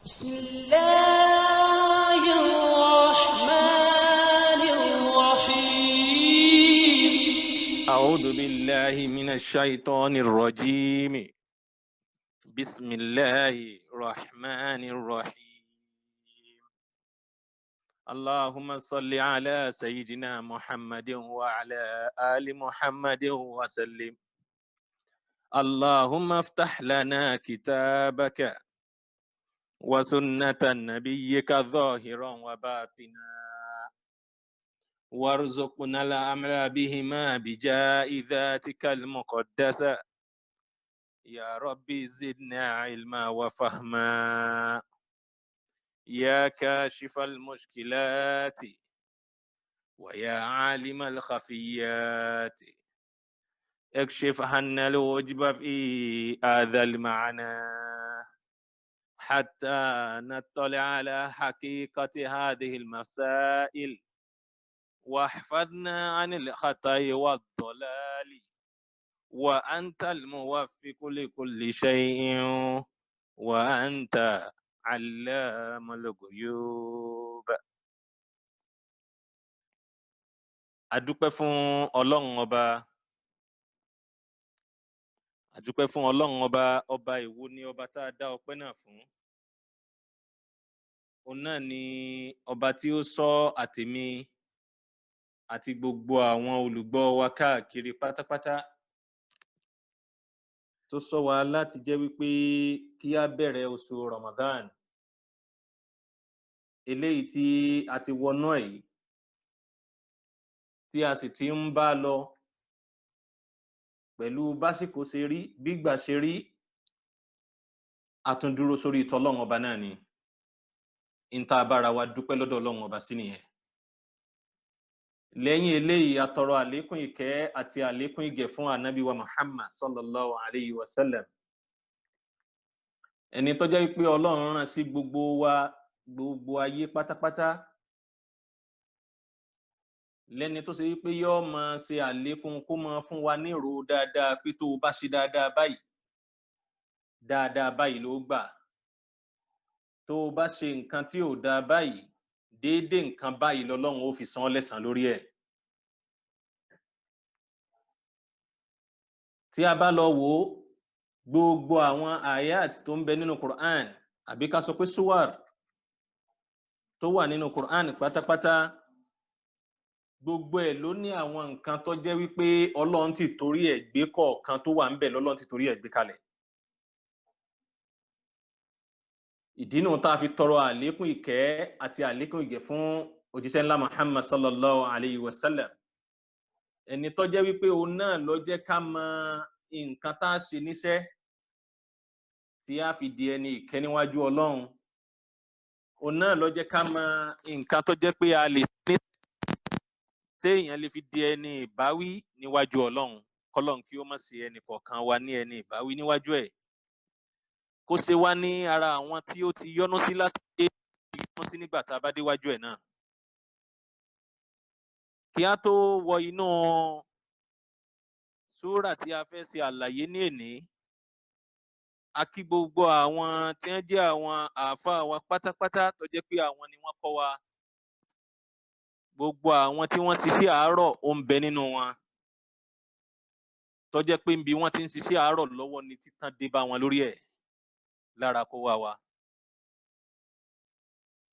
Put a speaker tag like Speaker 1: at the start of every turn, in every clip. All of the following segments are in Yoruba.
Speaker 1: بسم الله الرحمن الرحيم
Speaker 2: أعوذ بالله من الشيطان الرجيم بسم الله الرحمن الرحيم اللهم صل على سيدنا محمد وعلى آل محمد وسلم اللهم افتح لنا كتابك وسنة نبيك ظاهرا وباطنا وارزقنا العمل بهما بجاء ذاتك المقدسة يا ربي زدنا علما وفهما يا كاشف المشكلات ويا عالم الخفيات اكشف عنا الوجب في هذا المعنى حتى نطلع على حقيقة هذه المسائل واحفظنا عن الخطأ والضلال وأنت الموفق لكل شيء وأنت علام الغيوب. Adúpẹ́ fún Ọlọ́run ọba. Adúpẹ́ fún Ọlọ́run ọba. Ọba ìwo ni ọba tá a dá ọpẹ́ náà fún. Òun náà ni ọba tí ó sọ àtèmi àti gbogbo àwọn olùgbọ́ wa káàkiri pátápátá. Tó sọ wa láti jẹ́ wípé kí a bẹ̀rẹ̀ oṣù Ramadan. Eléyìí tí a ti wọnú ẹ̀ yìí. Tí a sì ti ń bá lọ pẹ̀lú básìkò ṣe rí gbígbà ṣe rí àtúndúró sórí ìtọ́lọ́run ọba náà ni ìta bára wa dúpẹ́ lọ́dọ̀ Ọlọ́run ọba sí nìyẹn. Lẹ́yìn eléyìí a tọrọ àlékún ìkẹ́ àti àlékún ìgẹ̀ fún ànábì wa Muhammad sallallahu alayhi wa sallam, ẹni tó jẹ́ pé Ọlọ́run rán sí gbogbo wa gbogbo ayé pátápátá, lẹ́ni tó ṣe wípé yóò máa ṣe àlékún kó máa fún wa ní ìró dáadáa pé tó o bá ṣe dáadáa báyìí ló gbà, tó o bá ṣe nǹkan tí ò dáa báyìí déédéé nǹkan báyìí lọ́lọ́run ó fi san ọ́ lẹ́san lórí ẹ̀. Tí a bá lọ wò ó gbogbo àwọn ayat tó ń bẹ nínú Quran àbí ká sọ pé suwar tó wà nínú Quran pátápátá, gbogbo ẹ̀ ló ní àwọn nǹkan tó jẹ́ wípé Ọlọ́run ti torí ẹ̀ gbé kọ̀ọ̀kan tó wà ń bẹ lọ́lọ́run ti torí ẹ̀ gbé kalẹ̀. Ìdí nù tá a fi tọrọ àlékún ìkẹ́ àti àlékún ìgẹ̀ fún òjíṣẹ́ ńlá Muhammad sallallahu alayhi wa sallam, ẹni tó jẹ́ wípé òun náà ló jẹ́ ká mọ nǹkan tá a ṣe níṣẹ́ tí a fi di ẹni ìkẹ́ níwájú Ọlọ́run. Òun náà ló jẹ́ ká mọ nǹkan tó jẹ́ pé a lè ní téèyàn lè fi di ẹni ìbáwí níwájú Ọlọ́run. Kọ́lọ́run kí ó má ṣe ẹnì kọ̀ọ̀kan wa ní ẹni ìbáwí níwájú ẹ̀. Kó ṣe wá ní ara àwọn tí ó ti yọ́nú sí láti dé yọ́nú sí nígbà tá a bá déwájú ẹ̀ náà. Kí a tó wọ inú súrà tí a fẹ́ ṣe àlàyé ní èní, a kí gbogbo àwọn tí wọ́n jẹ́ àwọn àáfàá wa pátápátá tó jẹ́ pé àwọn ni wọ́n kọ́ wa. Gbogbo àwọn tí wọ́n ṣiṣẹ́ àárọ̀ ó ń bẹ nínú wọn, tó jẹ́ pé níbi wọ́n ti ń ṣiṣẹ́ àárọ̀ lọ́wọ́ ni títàn dé bá wọn lórí ẹ̀ lára kó wá wa.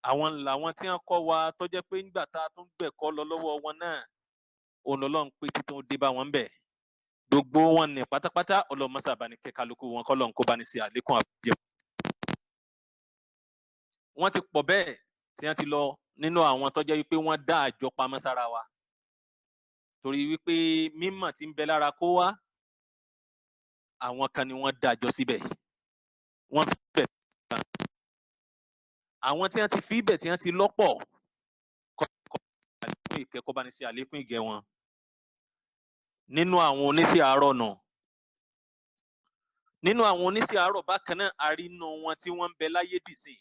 Speaker 2: Àwọn làwọn tí wọ́n kọ́ wa tó jẹ́ pé nígbà tá a tún gbẹ̀kọ́ lọ lọ́wọ́ wọn náà òun lọ́lọ́run pé títún dé bá wọn bẹ̀. Gbogbo wọn ní pátápátá Ọlọ́run má ṣe bá ní kẹ́ kálukú wọn, kọ́lọ́run kó bá ní ṣe àlékún àbújẹ. Wọ́n ti pọ̀ bẹ́ẹ̀ tí wọ́n ti lọ nínú àwọn tó jẹ́ wípé wọ́n dá àjọ pamọ́ sára wa, torí wípé mímọ̀ tí ń bẹ lára kó wá àwọn kan ni wọ́n dájọ́ síbẹ̀. Wọ́n fi bẹ̀ àwọn tí wọ́n ti fi bẹ̀ tí wọ́n ti lọ́pọ̀ àlékún ìkẹ́ kó bá ní ṣe àlékún ìgẹ̀ wọn. Nínú àwọn oníṣẹ́ àárọ̀ náà, nínú àwọn oníṣẹ́ àárọ̀ bákan náà a rí inú wọn tí wọ́n ń bẹ láyé dìsìn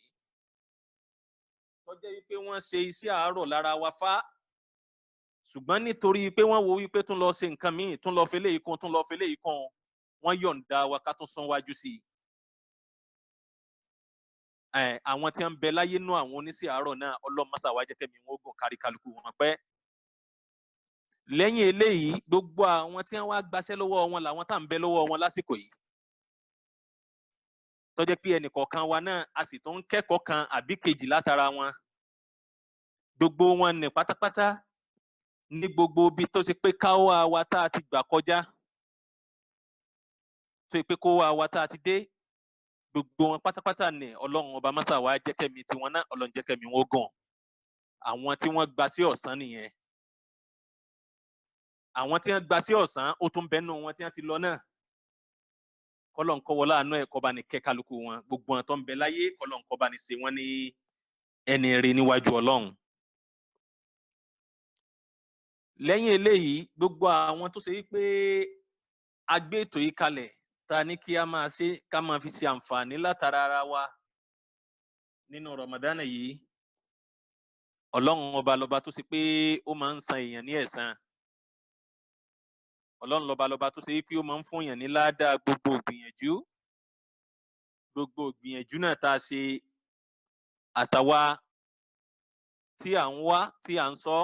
Speaker 2: tó jẹ́ wípé wọ́n ṣe iṣẹ́ àárọ̀ lára wa fá, ṣùgbọ́n nítorí pé wọ́n wo wípé tún lọ ṣe nǹkan míì, tún lọ fẹlẹ́ ikun, tún lọ fẹlẹ́ ikun, wọ́n yọ̀ǹda wa ká tún sún wájú sí i. àwọn tí ń bẹ láyé nú àwọn oníṣẹ́ àárọ̀ náà Ọlọ́run má ṣà wá jẹ́ kẹ́mi wọn gùn kárí kálukú wọn pẹ́. Lẹ́yìn eléyìí gbogbo àwọn tí wọ́n wá gbaṣẹ́ lọ́wọ́ wọn làwọn tá ń bẹ lọ́wọ́ wọn lásìkò yìí tó jẹ́ pé ẹnìkọ̀ọ̀kan wa náà a sì tún ń kẹ́kọ̀ọ́ kan àbí kejì látara wọn. Gbogbo wọn ní pátápátá ní gbogbo ibi tó ṣe pé káwá wa tá a ti gbà kọjá tó ṣe pé kówá wa tá a ti dé gbogbo wọn pátápátá ní Ọlọ́run ọba má ṣà wá jẹ́ kẹ́mi tiwọn náà Ọlọ́run jẹ́ kẹ́mi wọn gùn. Àwọn tí wọ́n gba sí ọ̀sán nìyẹn. Àwọn tí wọ́n gba sí ọ̀sán ó tún bẹ́nu wọn tí wọ́n ti lọ náà. Kọ́lọ́n kó wọlé àánú ẹ̀ kó bá ní kẹ́ kálukú wọn gbogbo wọn tó ń bẹ láyé kọ́lọ́n kó bá ní ṣe wọ́n ní ẹni rere níwájú Ọlọ́run. Lẹ́yìn eléyìí gbogbo àwọn tó ṣe wípé a gbé ètò yìí kalẹ̀ ta ní kí a máa ṣe ká máa fi ṣe àǹfààní látara ara wa nínú Ramadan yìí Ọlọ́run ọba lọba tó ṣe pé ó máa ń san èèyàn ní ẹ̀san. Ọlọ́run lọba tó ṣe wípé ó máa ń fún èèyàn ní ládàá gbogbo ìgbìyànjú náà tá a ṣe àtàwa tí à ń wá tí à ń sọ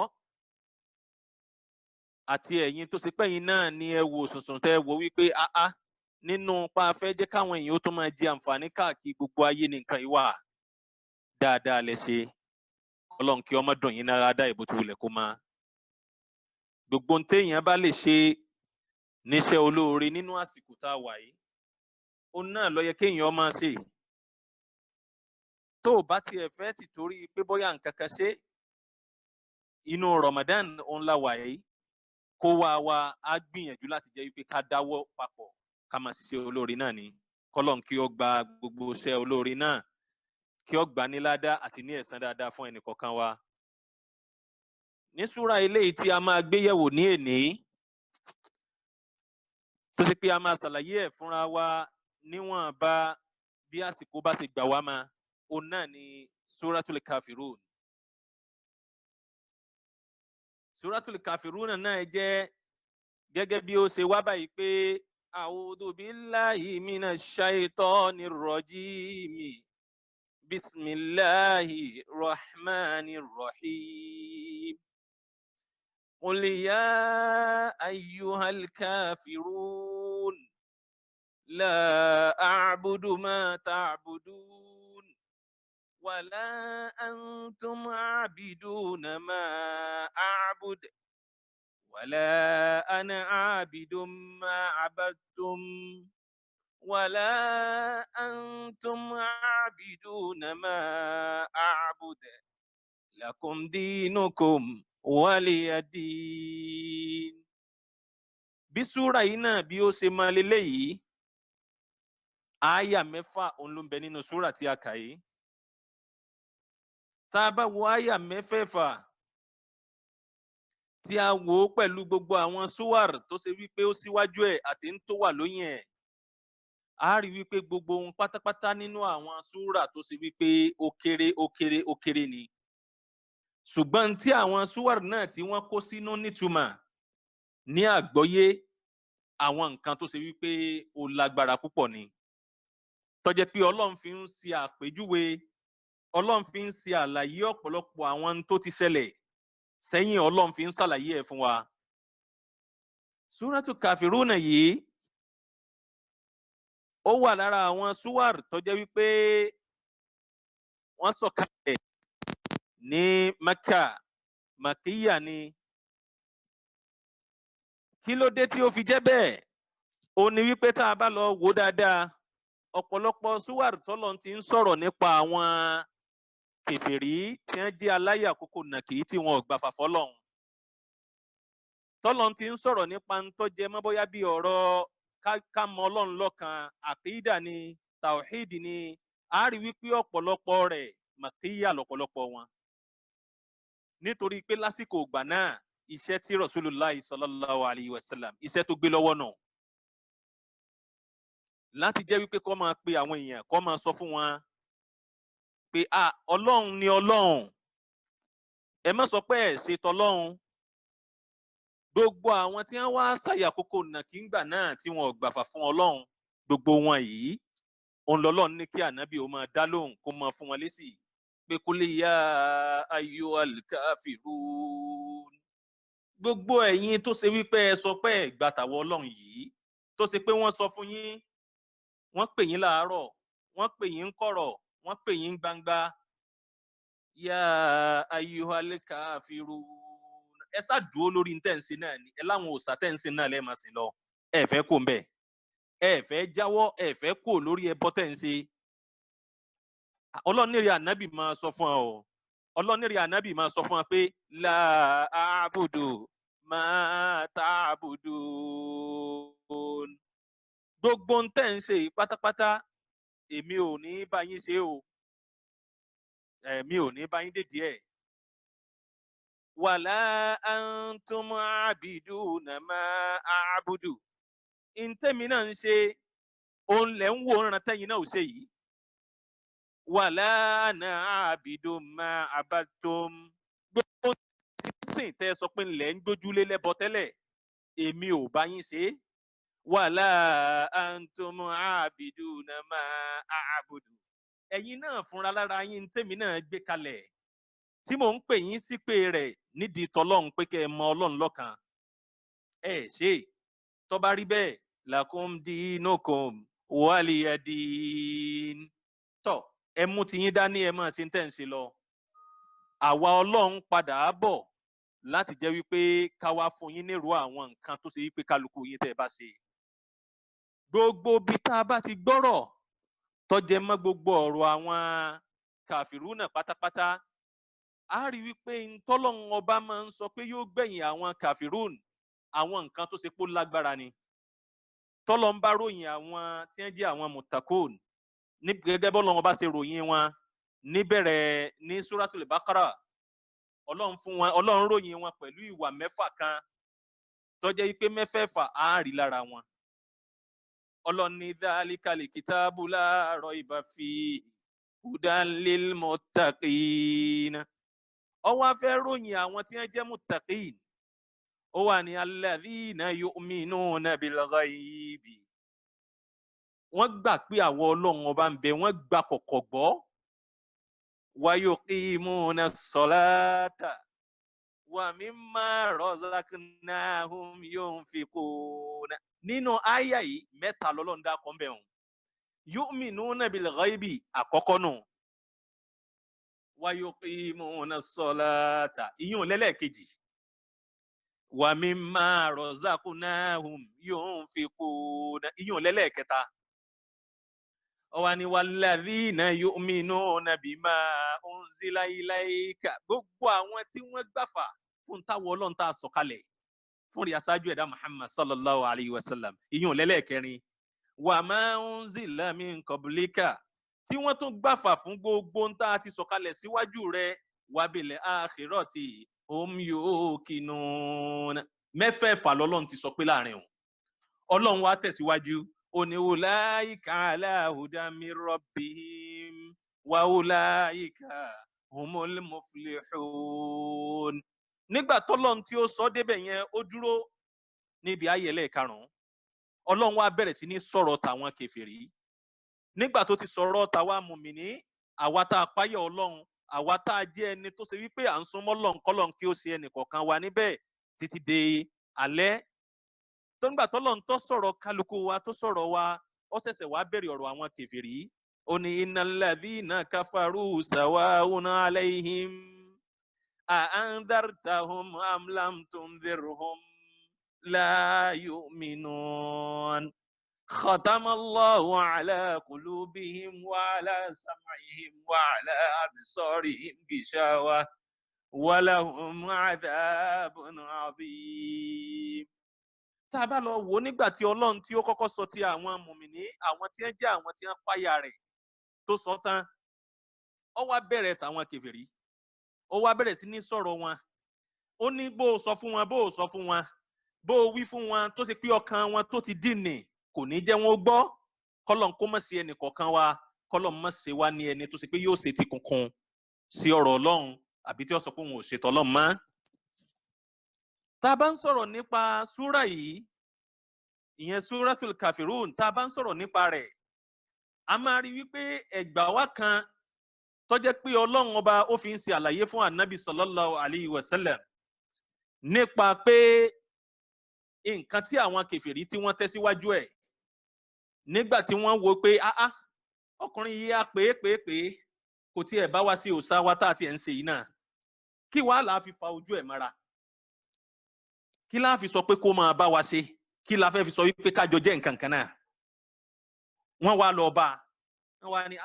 Speaker 2: àti ẹ̀yin tó ṣe pẹ́yìn náà ní ẹ wo sùnsùn tẹ́ wo wípé nínú pa fẹ́ jẹ́ káwọn èèyàn ó tún máa jẹ àǹfààní káàkiri gbogbo ayé ní nǹkan ìwà dáadáa lẹ ṣe. Ọlọ́run kí ọmọ dùn yín náírà dá ìbò tó wulẹ̀ kó máa. Gbogbo ohun téèyàn bá lè ṣe níṣẹ́ olóore nínú àsìkò tá a wà yìí òun náà ló yẹ kéèyàn máa ṣe. Tó o bá tiẹ̀ fẹ́ ti torí pé bóyá nǹkan kan ṣe inú Ramadan òun la wà yìí kó wa á gbìyànjú láti jẹ́ wípé ká dáwọ́ papọ̀ ká máa ṣiṣẹ́ olóore náà ni. Kọ́lọ́run kí ó gba gbogbo iṣẹ́ olóore náà kí ó gbà ní ládàá àti ní ẹ̀san dáadáa fún ẹnìkọ̀ọ̀kan wa. Ní súra eléyìí tí a máa gbé yẹ̀wò ní èní tó ṣe pé a máa ṣàlàyé ẹ̀ fúnra wa níwọ̀n bá bí àsìkò bá ṣe gbà wá máa òun náà ni Suratul Kafirun. Suratul Kafirun náà jẹ́ gẹ́gẹ́ bí ó ṣe wá báyìí pé a'udhu billahi minash shaitonir rajim bismillahir rahmanir rahim. قل يا أيها الكافرون لا أعبد ما تعبدون ولا أنتم عابدون ما أعبد ولا أنا عابد ما عبدتم ولا أنتم عابدون ما أعبد لكم دينكم waliyadin. Bí súra yìí náà bí ó ṣe máa leléyìí àyà 6 òun ló ń bẹ nínú súra tí a kà yìí. Tá a bá wo àyà 6 tí a wò ó pẹ̀lú gbogbo àwọn súwàr tó ṣe wípé ó síwájú ẹ̀ àti ń tó wà lóyìn ẹ̀ a rí wípé gbogbo ohun pátápátá nínú àwọn súra tó ṣe wípé ó kéré ni. Ṣùgbọ́n tí àwọn súwàr náà tí wọ́n kó sínú nítumọ̀ ní àgbọ́yé àwọn nǹkan tó ṣe wípé ó lágbára púpọ̀ ni. Tó jẹ́ pé Ọlọ́run fi ń ṣe àpèjúwe Ọlọ́run fi ń ṣe àlàyé ọ̀pọ̀lọpọ̀ àwọn tó ti ṣẹlẹ̀ sẹ́yìn Ọlọ́run fi ń ṣàlàyé ẹ̀ fún wa. Suratul Kafiruna yìí ó wà lára àwọn súwàr tó jẹ́ wípé wọ́n sọ̀kalẹ̀ ní Mẹ́kà Màkíyà ni. Kí ló dé tí ó fi jẹ́ bẹ́ẹ̀? Ó ní wípé tá a bá lọ wò dáadáa ọ̀pọ̀lọpọ̀ súwàr tọ́lọ́run ti ń sọ̀rọ̀ nípa àwọn kèfèrí tí wọ́n jẹ́ aláyà àkókò nàkì tí wọn ò gbà fàfọ́lọ́run. Tọ́lọ́run ti ń sọ̀rọ̀ nípa ń tó jẹ mọ́ bóyá bí ọ̀rọ̀ ká mọ Ọlọ́run lọ́kan àkídà ni tàwhídì ni a rí wípé ọ̀pọ̀lọpọ̀ rẹ̀ Màkíyà lọ́pọ̀lọpọ̀ wọn. Nítorí pé lásìkò ìgbà náà iṣẹ́ tí Rasulullah sallallahu alayhi wa sallam iṣẹ́ tó gbé lọ́wọ́ náà láti jẹ́ wípé kó máa pe àwọn èèyàn kó máa sọ fún wọn pé Ọlọ́run ni Ọlọ́run ẹ má sọ pé ẹ ṣe tọlọ́run. Gbogbo àwọn tí wọ́n wá ṣàyà àkókò nàkíngbà náà tí wọn ò gbàfà fún Ọlọ́run gbogbo wọn yìí òun lọ́lọ́run ní kí ànábì ó máa dá lóhùn kó máa fún wọn lésì pé kul ya ayyuhal kafirun. Gbogbo ẹ̀yin tó ṣe wípé ẹ sọ pé ẹ gbà tàwọn Ọlọ́run yìí, tó ṣe pé wọ́n sọ fún yín, wọ́n pè yín láàárọ̀, wọ́n pè yín kọ̀rọ̀, wọ́n pè yín gbangba. Ya ayyuhal kafirun. Ẹ sá dúró lórí ntẹ́ǹsì náà ni, ẹ láwọn òòṣà tẹ́ǹsì náà lẹ́ẹ̀ máa sìn lọ. Ẹ fẹ́ kó ń bẹ̀. Ẹ fẹ́ jáwọ́, ẹ fẹ́ kó lórí ẹbọ tẹ́ǹsì. Ọlọ́nìrì ànábì máa sọ fún ọ. Ọlọ́nìrì ànábì máa sọ fún ọ pé la a'budu ma ta'budun. Gbogbo ntẹ́ǹsì pátápátá èmi ò ní bá yín ṣe o. Èmi ò ní bá yín dé díẹ̀. Wala antum abiduna ma a'budu. Ntẹ́mi náà ń ṣe òun lẹ̀ ń wò ń ran tẹ́yìn náà ò ṣe yìí. Wala ana abidu ma abatum. Gbogbo sísìn tẹ́ sọ pé ńlẹ̀ ń gbójúlé lẹ́bọ tẹ́lẹ̀, èmi ò bá yín ṣe. Wala antum abiduna ma a'budu. Ẹ̀yin náà fúnra lára yín tẹ́mi náà gbé kalẹ̀ tí mò ń pè yín sí pé rẹ̀ nídìí tọlọ́run pé kẹ́ ẹ mọ Ọlọ́run lọ́kan. Ẹ ṣe tó bá rí bẹ́ẹ̀ lakum dinukum waliyadin. Tọ́ ẹ mú tiyín dání, ẹ máa ṣe tẹ́ ń ṣe lọ. Àwa Ọlọ́run padà bọ̀ láti jẹ́ wípé ká wá fún yín nírò àwọn nǹkan tó ṣe wípé kálukú yín tẹ́ ẹ bá ṣe. Gbogbo bí tá a bá ti gbọ́rọ̀ tó jẹ mọ́ gbogbo ọ̀rọ̀ àwọn kàfìrúnà pátápátá, a rí wípé ntọ́lọ́run ọba máa ń sọ pé yóò gbẹ̀yìn àwọn kàfìrún, àwọn nǹkan tó ṣe pé lágbára ni. Tọ́lọ́run bá ròyìn àwọn tí wọ́n jẹ́ àwọn mutakun ní gẹ́gẹ́ bọ́lọ́run ọba ṣe ròyìn wọn níbẹ̀rẹ̀ ní Suratul Baqara. Ọlọ́run ròyìn wọn pẹ̀lú ìwà mẹ́fà kan tó jẹ́ wípé mẹ́fẹ̀ẹ̀fà á rí lára wọn. Ọlọ́run ní dhalikal kitabu la rayba fihi hudan lil muttaqin. Ó wá fẹ́ ròyìn àwọn tí wọ́n jẹ́ muttaqin. Ó wà ní alladhina yu'minuna bil ghaibi. Wọ́n gbà pé àwọn Ọlọ́run ọba ń bẹ, wọ́n gbà kọ̀kọ̀ gbọ́. Wa yuqimuna as-salata wa mimma razaqnahum yunfiquna. Nínú àyà yìí mẹ́ta lọ́lọ́run dá kọ́ ń bẹ̀ wọ́n. Yu'minuna bil ghaibi àkọ́kọ́ nù. Wa yuqimuna as-salata ìyún lẹ́lẹ́kejì. Wa mimma razaqnahum yunfiquna ìyún lẹ́lẹ́kẹta. Ó wá ní walladhina yu'minuna bima unzila ilayka. Gbogbo àwọn tí wọ́n gbàfà fún táwọn Ọlọ́run tá a sọ̀kalẹ̀ fún rí aṣáájú ẹ̀dá Muhammad sallallahu alayhi wa sallam ìyún lẹ́lẹ́kẹrin. Wa ma unzila min qablika. Tí wọ́n tún gbàfà fún gbogbo ń tá a ti sọ̀kalẹ̀ síwájú rẹ̀. Wa bil akhirati hum yuqinun. Mẹ́fẹ̀ẹ̀fà lọ́lọ́run ti sọ pé láàrin òun. Ọlọ́run wá tẹ̀síwájú. Ó ní ulaika ala hudan min rabbihim wa ulaika humul muflihun. Nígbà tọ́lọ́run tí ó sọ débẹ̀ yẹn ó dúró níbi ayẹlẹ́ karùn-ún. Ọlọ́run wá bẹ̀rẹ̀ sí ní sọ̀rọ̀ tàwọn kèfèrí. Nígbà tó ti sọ̀rọ̀ tàwa mùmìní, àwa tá a páyà Ọlọ́run, àwa tá a jẹ́ ẹni tó ṣe wípé à ń súnmọ́ Ọlọ́run kọ́lọ́run kí ó ṣe ẹnì kọ̀ọ̀kan wa níbẹ̀ títí dé alẹ́. Tó ń gbà tọ́lọ́run tó sọ̀rọ̀ kálukú wa tó sọ̀rọ̀ wa, ó ṣẹ̀ṣẹ̀ wá bẹ̀rẹ̀ ọ̀rọ̀ àwọn kèfèrí. Ó ní innal ladhina kafaru sawa'un alayhim a anzartahum am lam tunzirhum la yu'minun. ختم الله على قلوبهم وعلى سمعهم وعلى أبصارهم غشاوة ولهم عذاب عظيم. Tá a bá lọ wò nígbà tí Ọlọ́run tí ó kọ́kọ́ sọ ti àwọn mùmìní, àwọn tí wọ́n jẹ́ àwọn tí wọ́n páyà rẹ̀ tó sọ tán, ó wá bẹ̀rẹ̀ tàwọn kèfèrí. Ó wá bẹ̀rẹ̀ sí ní sọ̀rọ̀ wọn. Ó ní bó o sọ fún wọn, bó o sọ fún wọn, bó o wí fún wọn tó ṣe pé ọkàn wọn tó ti dìnnì kò ní jẹ́ wọn gbọ́. Kọ́lọ́n kó má ṣe ẹnì kọ̀ọ̀kan wa, kọ́lọ́n má ṣe wá ní ẹni tó ṣe pé yóò ṣe ti kunkun sí ọ̀rọ̀ Ọlọ́run àbí tí ó sọ pé òun ò ṣètò Ọlọ́run mọ́. Tá a bá ń sọ̀rọ̀ nípa súrà yìí, ìyẹn Suratul Kafirun, tá a bá ń sọ̀rọ̀ nípa rẹ̀, a máa rí wípé ẹgbà wa kan tó jẹ́ pé Ọlọ́run ọba ó fi ń ṣe àlàyé fún Ànábì sallallahu alayhi wa sallam nípa pé nǹkan tí àwọn kèfèrí tí wọ́n tẹ̀síwájú ẹ̀ nígbà tí wọ́n wo pé ọkùnrin yìí á pé kò tiẹ̀ bá wa sí òòṣà wa tá àti ẹ̀ ń ṣe yìí náà kí wàá là á fi fa ojú ẹ̀ mọ́ra kí la fi sọ pé kó máa bá wa ṣe kí la fẹ́ fi sọ wípé kájọ jẹ́ nǹkan kan náà wọ́n wá lọ bá wọ́n wá ní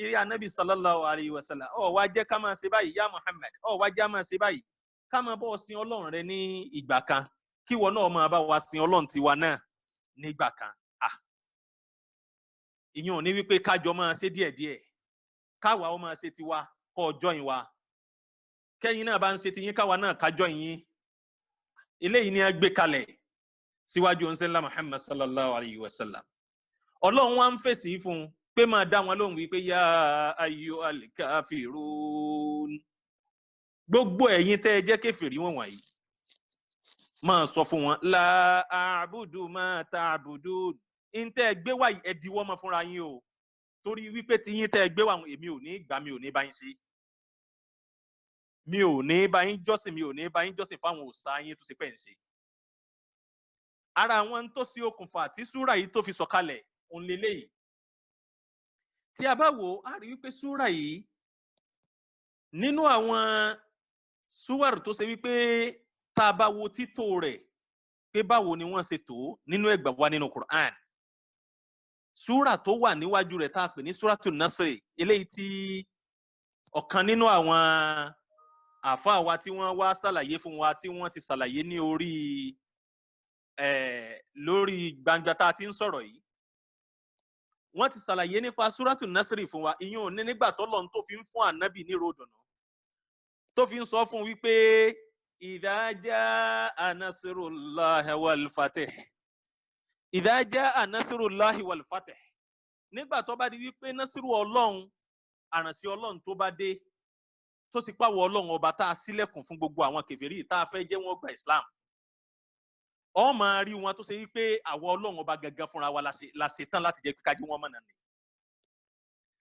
Speaker 2: ìrì Ànábì sallallahu alayhi wa sallam wá jẹ́ ká máa ṣe báyìí ya Muhammad wá jẹ́ ká máa ṣe báyìí ká máa bọ́ sin Ọlọ́run rẹ ní ìgbà kan kí wọ́n náà máa bá wa sin Ọlọ́run tiwa náà nígbà kan ìyẹn ò ní wípé kájọ máa ṣe díẹ̀díẹ̀ káwa ó máa ṣe tiwa kọ́ ọjọ́ yìí wa kẹ́yìn náà bá ń ṣe tiyín káwa náà kájọ́ yìí eléyìí ni a gbé kalẹ̀ síwájú ọ̀nsẹ́lá Muhammad sallallahu alayhi wa sallam Ọlọ́run wa ń fèsì fún un pé máa dá wọn lóhùn wípé ya ayyuhal kafirun gbogbo ẹ̀yin tẹ́ ẹ jẹ́ kèfèrí wọn wọ̀nyí máa sọ fún wọn la a'budu ma ta'budun ntẹ́ ẹ gbé wá ẹ diwọ́ mọ́ fúnra yín o torí wípé tiyín tẹ́ ẹ gbé wá èmi ò ní gbà mi ò ní bá yín ṣe mi ò ní bá yín jọ́sìn fáwọn òòṣà yín tó ṣe pẹ́ ń ṣe ara àwọn tó sí okùnfà tí súrà yìí tó fi sọ̀kalẹ̀ òun lélẹ́yìí tí a bá wò á rí wípé súrà yìí nínú àwọn súwárù tó ṣe wípé tá a bá wo títò rẹ̀ pé báwo ni wọ́n ṣe tó nínú ẹgbà wa nínú Qur'an súrà tó wà níwájú rẹ̀ tá a pè ní súràtù Nasr eléyìí tí ọ̀kan nínú àwọn àfáà wa tí wọ́n wá ṣàlàyé fún wa tí wọ́n ti ṣàlàyé ní lórí gbangba tá a ti ń sọ̀rọ̀ yìí wọ́n ti ṣàlàyé nípa súràtù Nasr fún wa ìyẹn ò ní nígbà tọ́lọ́run tó fi ń fún ànábì ní ròdùnú tó fi ń sọ fún wípé idha jaa nasrullahi wal fath idha jaa nasrullahi wal fath nígbà tó bá di wípé nasiru Ọlọ́run àrànṣe Ọlọ́run tó bá dé tó sì pàwọ̀ Ọlọ́run ọba tá a ṣílẹ̀kùn fún gbogbo àwọn kèfèrí tá a fẹ́ jẹ́ wọn gba Islam ọ máa rí wọn tó ṣe wípé àwọn Ọlọ́run ọba gangan fúnra wa la ṣetán láti jẹ́ kíkájí wọn mọ̀nà ni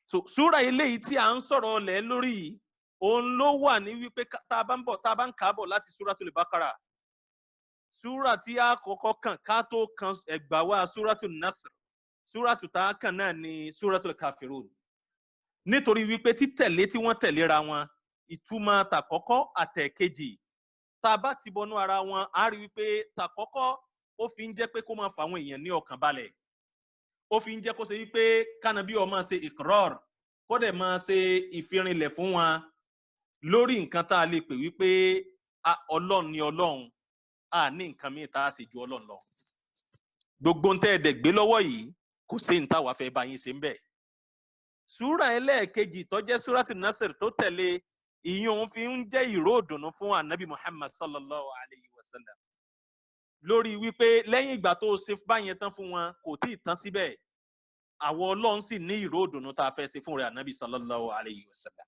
Speaker 2: so súrà eléyìí tí à ń sọ̀rọ̀ lẹ̀ lórí yìí òun ló wà ní wípé tá a bá ń kàábọ̀ láti súratul Baqara súrà tí a kọ́kọ́ kàn ká tó kan ẹgbà wa súratul Nasr súràtù tá a kàn náà ni súratul Kafirun nítorí wípé títẹ̀lé tí wọ́n tẹ̀léra wọn ìtumọ̀ tàkọ́kọ́ àtẹ̀kejì tá a bá ti bọnú ara wọn á rí wípé tàkọ́kọ́ ó fi ń jẹ́ pé kó máa fàwọn èèyàn ní ọkàn balẹ̀ ó fi ń jẹ́ kó ṣe wípé kánábí ó máa ṣe ìkọ́rọ̀r kó dẹ̀ máa ṣe ìfirinlẹ̀ fún wọn lórí nǹkan tá a lè pè wípé Ọlọ́run ni Ọlọ́run a ní nǹkan míì tá a sì ju Ọlọ́run lọ gbogbo ń tẹ́ ẹ̀dẹ̀ gbé lọ́wọ́ yìí kò sí ní táwa fẹ́ bá yín ṣe ń bẹ̀ súrà ẹlẹ́ẹ̀kejì tó jẹ́ súràtù Nasr tó tẹ̀lé ìyún fi ń jẹ́ ìró ìdùnnú fún ànábì Muhammad sallallahu alayhi wa sallam lórí wípé lẹ́yìn ìgbà tó ṣe báyẹn tán fún wọn kò tí ì tán síbẹ̀ àwọn Ọlọ́run sì ní ìró ìdùnnú tá a fẹ́ ṣe fún rẹ̀ ànábì sallallahu alayhi wa sallam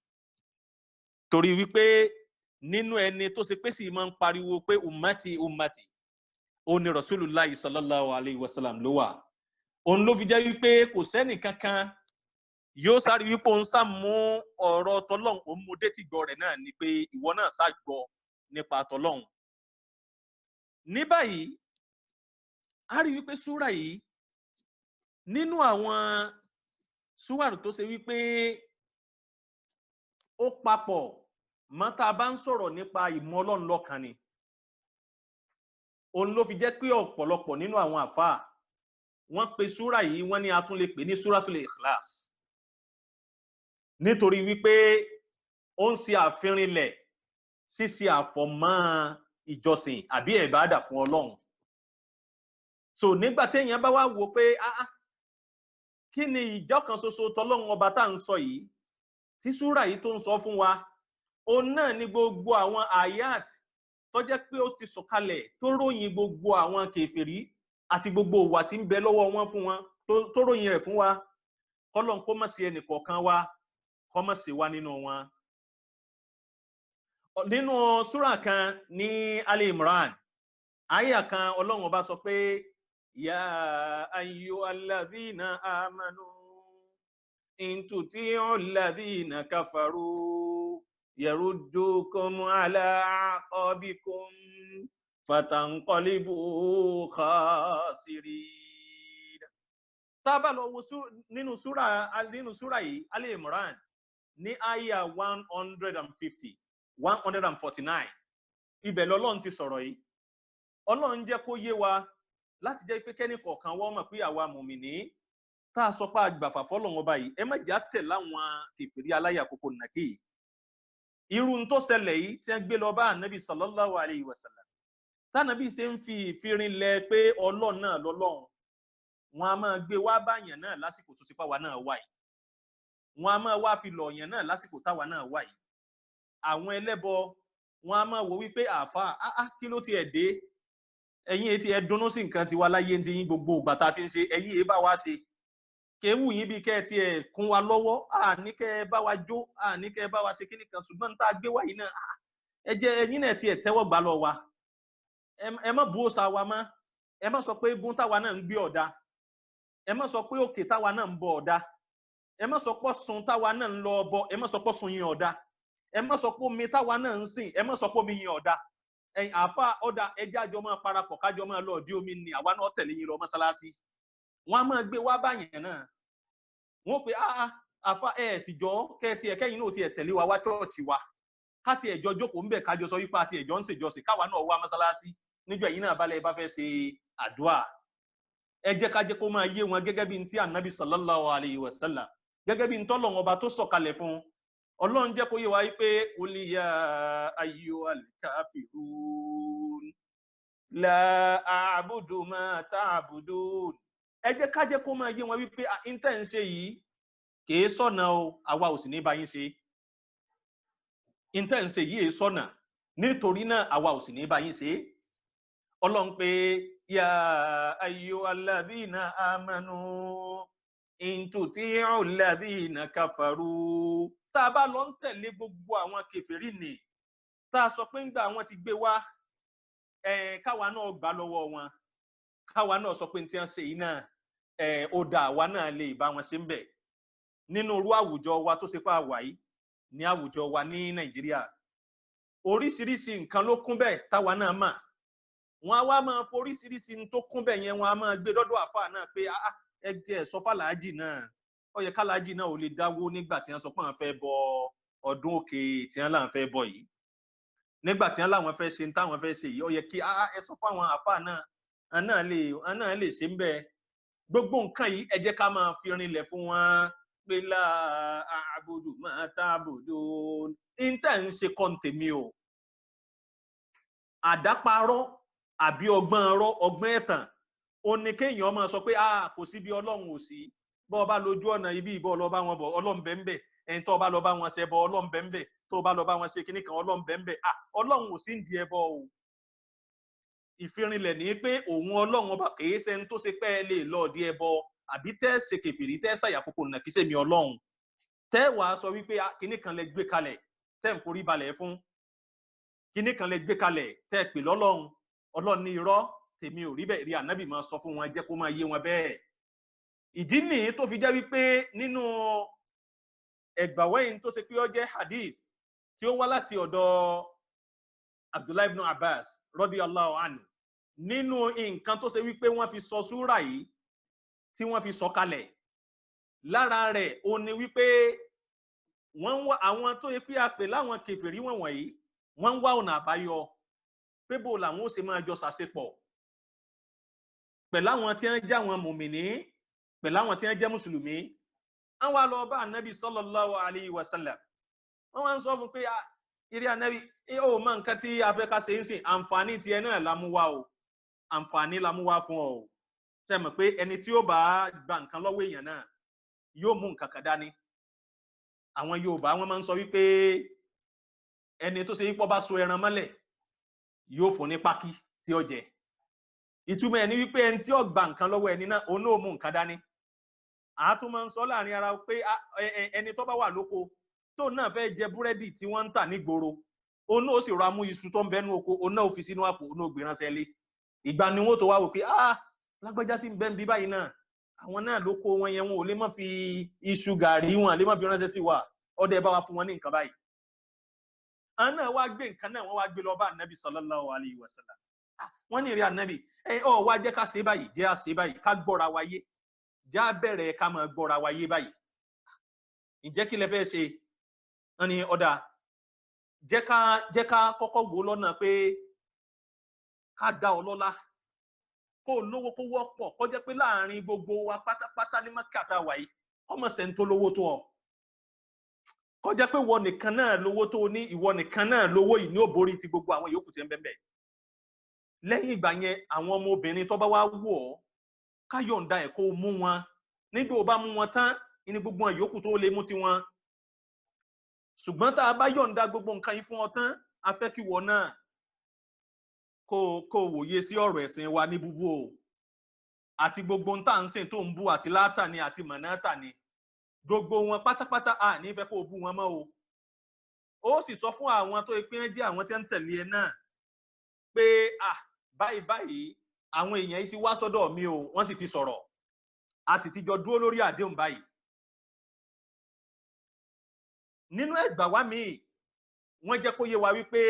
Speaker 2: torí wípé nínú ẹni tó ṣe pé sì máa ń pariwo pé ummati ummati òun ni Rasulullahi sallallahu alayhi wa sallam ló wà òun ló fi jẹ́ wípé kò sẹ́nì kankan yóò sáré wípé òun sá mú ọ̀rọ̀ tọlọ́hun òun mú dé tìgbọ́ rẹ̀ náà ni pé ìwọ náà sá gbọ́ nípa tọlọ́hun ní báyìí a rí wípé súrà yìí nínú àwọn súwàrù tó ṣe wípé ó papọ̀ mọ́ tá a bá ń sọ̀rọ̀ nípa ìmọ̀ Ọlọ́run lọ́kan ni òun ló fi jẹ́ pé ọ̀pọ̀lọpọ̀ nínú àwọn àfáà wọ́n pe súrà yìí wọ́n ní a tún lè pè ní súratul Ikhlas nítorí wípé ó ń ṣe àfihànilẹ̀ ṣíṣe àfọ̀mọ́ ìjọsìn àbí ìbádà fún Ọlọ́run so nígbà téèyàn bá wá wò pé kí ni ìjọ kan ṣoṣo tọlọ́run ọba tá à ń sọ yìí tí súrà yìí tó ń sọ fún wa òun náà ní gbogbo àwọn ayat tó jẹ́ pé ó ti sọ̀kalẹ̀ tó ròyìn gbogbo àwọn kèfèrí àti gbogbo ìwà tí ń bẹ lọ́wọ́ wọn fún wọn tó ròyìn rẹ̀ fún wa kọ́lọ́n kó má ṣe ẹnìkọ̀ọ̀kan wa kó má ṣe wá nínú wọn. nínú súrà kan ní Ali Imran àyà kan Ọlọ́run ọba sọ pé ya ayyuhalladhina amanu in tuti'u alladhina kafaru yaruddukum ala aqabikum fatanqalibu khasirin. Tá bá lọ wo nínú súra yìí Ali Imran ní àyà 149 ibẹ̀ lọ́lọ́run ti sọ̀rọ̀ yìí. Ọlọ́run jẹ́ kó yé wa láti jẹ́ pé kẹ́ni kọ̀ọ̀kan wọ́n mọ̀ pé àwa mùmìnì tá a sọ pé àgbàfà fọ́lọ́run ọba yìí ẹ má jẹ́ àtẹ̀ láwọn kèfèrí aláyà kókó nàkì yìí. Irú ń tó ṣẹlẹ̀ yìí tí wọ́n gbé lọ bá ànábì sallallahu alayhi wa sallam tánàbí ṣe ń fi ìfirinlẹ̀ pé Ọlọ́run náà lọ́lọ́run wọn a máa gbé wá báyàn náà lásìkò tó sípà wa náà wà yìí wọn a máa wá fi lọ̀yàn náà lásìkò táwa náà wà yìí. Àwọn ẹlẹ́bọ wọn a máa wò wípé àáfà kí ló tiẹ̀ dé ẹ̀yin etí ẹ dunnú sí nǹkan tiwa láyé ti yín gbogbo ìgbà tá a ti ń ṣe ẹ̀yin èé bá wa ṣe kéwù yín bí kẹ́ ẹ tiẹ̀ kún wa lọ́wọ́ àní kẹ́ ẹ bá wa jó àní kẹ́ ẹ bá wa ṣe kíní kan ṣùgbọ́n tá a gbé wáyìí náà ẹ jẹ́ ẹ̀yin náà tiẹ̀ tẹ́wọ́ gbà lọ wa ẹ má bú òòṣà wa mọ́ ẹ má sọ pé eégún táwa náà ń gbé ọ̀dà ẹ má sọ pé òkè táwa náà ń bọ ọ̀dà ẹ má sọ pé Ọ̀ṣun táwa náà ń lọ bọ ẹ má sọ pé Ọ̀ṣun yín ọ̀dà ẹ má sọ pé omi táwa náà ń sìn ẹ má sọ pé omi yín ọ̀dà ẹ̀yin àáfà ọ̀dà ẹjẹ́ àjọ máa parapọ̀ kájọ máa lọ ọ̀dí omi ni àwa náà tẹ̀lé yín lọ mọ́sálásí wọn á máa gbé wá báyẹn náà wọn pe àáfà sì jọ kẹ́yìn náà tiẹ̀ tẹ̀lé wa wá chọ́ọ̀chì wa ká tiẹ̀ jọ jókòó ńbẹ̀ kájọ sọ wípé àti ẹ̀jọ́ ń ṣèjọsìn káwa náà wá mọ́sálásí níjọ́ ẹ̀yin náà balẹ̀ bá fẹ́ ṣe àdúà ẹ jẹ́ ká jẹ́ kó máa yé wọn gẹ́gẹ́ bí n tí ànábì sallallahu alayhi wa sallam gẹ́gẹ́ bí n tọ́lọ́run ọba tó sọ̀kalẹ̀ fún Ọlọ́run jẹ́ kó yé wa wípé qul ya ayyuhal kafirun la a'budu ma ta'budun ẹ jẹ́ ká jẹ́ kó máa yé wọn wípé ìntẹ́ ń ṣe yìí kìí sọ̀nà o àwa ò sì ní bá yín ṣe ìntẹ́ ń ṣe yìí sọ̀nà nítorí náà àwa ò sì ní bá yín ṣe. Ọlọ́run pé ya ayyuhalladhina amanu in tuti'u alladhina kafaru tá a bá lọ ń tẹ̀lé gbogbo àwọn kèfèrí ni tá a sọ pé ńgbà àwọn ti gbé wá káwa náà gbà lọ́wọ́ wọn káwa náà sọ pé ní tí wọ́n ṣe yìí náà ó dá àwa náà lè bá wọn ṣe ń bẹ̀ nínú irú àwùjọ wa tó ṣe pé àwa yìí ní àwùjọ wa ní Nàìjíríà oríṣiríṣi nǹkan ló kún bẹ́ẹ̀ táwa náà mà wọn á wá máa foríṣiríṣi tó kún bẹ́ẹ̀ yẹn wọn á máa gbé dọ́dọ̀ àfáà náà pé ẹ jẹ́ sọ fàlàájì náà ó yẹ kálàájì náà ò lè dáwó nígbà tí wọ́n sọ pé àwọn fẹ́ bọ ọdún òkè tí wọ́n láwọn fẹ́ bọ yìí nígbà tí wọ́n láwọn fẹ́ ṣe táwọn fẹ́ ṣe yìí ó yẹ kí ẹ sọ fáwọn àfáà náà lè ṣe ń bẹ gbogbo nǹkan yìí ẹ jẹ́ ká máa fi rinlẹ̀ fún wọn pé la a'budu ma ta'budun ìntẹ́ ń ṣe kọ́ńtèmí o àdáparọ́ àbí ọgbọ́n ẹ̀tàn ó ní kéèyàn máa sọ pé kò sí bí Ọlọ́run ò sí bọ́ ọba lójú ọ̀nà ibi ìbọn lọ bá wọn bọ̀ Ọlọ́run bẹ́ ń bẹ̀ ẹni tó ọba lọ bá wọn ṣe bọ Ọlọ́run bẹ́ ń bẹ̀ tó ọba lọ bá wọn ṣe kíní kan Ọlọ́run bẹ́ ń bẹ̀ Ọlọ́run ò sí ń di ẹbọ o ìfirinlẹ̀ ní pé òun Ọlọ́run ọba kìí ṣe ń tó ṣe pé ẹ lè lọ di ẹbọ àbí tẹ́ ṣe kèfèrí tẹ́ ṣàyàkókò nà kí sèmi Ọlọ́run tẹ́ wàá sọ wípé kíní kan lẹ gbé kalẹ̀ tẹ́ ń forí balẹ̀ fún kíní kan lẹ gbé kalẹ̀ tẹ́ pè lọ́lọ́run Ọlọ́run ní irọ́ tèmi ò rí bẹ́ẹ̀ rí ànábì máa sọ fún wọn jẹ́ kó máa yé wọn bẹ́ẹ̀. Ìdí nìyí tó fi jẹ́ wípé nínú ẹgbàwẹ́yìn tó ṣe pé ó jẹ́ hadith tí ó wá láti ọ̀dọ̀ Abdullahi ibn Abbas radiyallahu anhu nínú nǹkan tó ṣe wípé wọ́n fi sọ súrà yìí tí wọ́n fi sọ kalẹ̀ lára rẹ̀ ó ní wípé wọ́n wá àwọn tó yẹ pé a pè láwọn kèfèrí wọ̀nyí wọ́n ń wá ọ̀nà àbáyọ pé bó làwọn ó ṣe máa jọ ṣàṣepọ̀ pẹ̀láwọn tí wọ́n jẹ́ àwọn mùmìnì pẹ̀láwọn tí wọ́n jẹ́ mùsùlùmí wọ́n wá lọ bá ànábì sallallahu alayhi wa sallam wọ́n wá ń sọ fún pé ìrí ànábì ó mọ nǹkan tí a fẹ́ ká ṣe ń sìn àǹfààní tiẹ̀ náà la mú wá o àǹfààní la mú wá fún ọ o ṣe mọ̀ pé ẹni tí ó bá gba nǹkan lọ́wọ́ èèyàn náà yóò mú nǹkan kan dání àwọn Yorùbá wọ́n máa ń sọ wípé ẹni tó ṣe yípo bá so ẹran mọ́lẹ̀ yóò fún ní pákí tí ó jẹ ìtumọ̀ ẹ̀ ní wípé ẹni tí ó gba nǹkan lọ́wọ́ ẹni náà òun náà mú nǹkan dání àátún máa ń sọ láàrin ara pé ẹni tó bá wà lóko tó náà fẹ́ jẹ búrẹ́dì tí wọ́n ń tà nígboro òun náà ó sì ra mú iṣu tó ń bẹnu oko òun náà ó fi sínú àpò òun náà ó gbé ránṣẹ́ lé ìgbà ni wọ́n tó wá wò pé lágbájá tí ń bẹ ń bí báyìí náà àwọn náà ló kó wọn yẹn wọn ò lè má fi iṣu gàrí wọn lè má fi ránṣẹ́ sí wa ọdẹ bá wa fún wọn ní nǹkan báyìí àwọn náà wá gbé nǹkan náà wọ́n wá gbé lọ bá ànábì sallallahu alayhi wa sallam wọ́n ní ìrẹ́ ànábì ọ wá jẹ́ ká ṣe báyìí jẹ́ à ṣe báyìí ká gbọ́ra wáyé já bẹ̀rẹ̀ ká máa gbọ́ra wáyé báyìí ǹjẹ́ kí lẹ fẹ́ ṣe wọ́n ní ọ̀dà jẹ́ ká kọ́kọ́ wò lọ́nà pé ká dá ọ lọ́lá kó lówó kó wọ́pọ̀ kó jẹ́ pé láàrin gbogbo wa pátápátá ní Mákà wà yìí ọmọ sẹ́ni tó lówó tó ọ kó jẹ́ pé ìwọ nìkan náà lówó tó ní ìwọ nìkan náà lówó yìí ní òbórí ti gbogbo àwọn yòókù tí ń bẹ́ẹ̀ lẹ́yìn ìgbà yẹn àwọn ọmọ obìnrin tó bá wá wò ọ́ ká yọ̀ǹda ẹ̀ kó mú wọn nígbà ó bá mú wọn tán ní gbogbo àwọn yòókù tó lè mú tiwọn ṣùgbọ́n tá a bá yọ̀ǹda gbogbo nǹkan yìí fún ọ tán a fẹ́ kí wọ náà kó wòye sí ọ̀rọ̀ ẹ̀sìn wa ní búbú o àti gbogbo ń tà ń sìn tó ń bú àti Látàní àti Mánátàní gbogbo wọn pátápátá à ní fẹ́ kó bú wọn mọ́ o ó sì sọ fún àwọn tó pín jẹ́ àwọn tí ń tẹ̀lé ẹ náà pé báyìí báyìí àwọn èèyàn yìí ti wá sọ́dọ̀ mi o wọ́n sì ti sọ̀rọ̀ a sì ti jọ dúró lórí àdéhùn báyìí nínú ẹgbà wá míì wọ́n jẹ́ kó yé wa wípé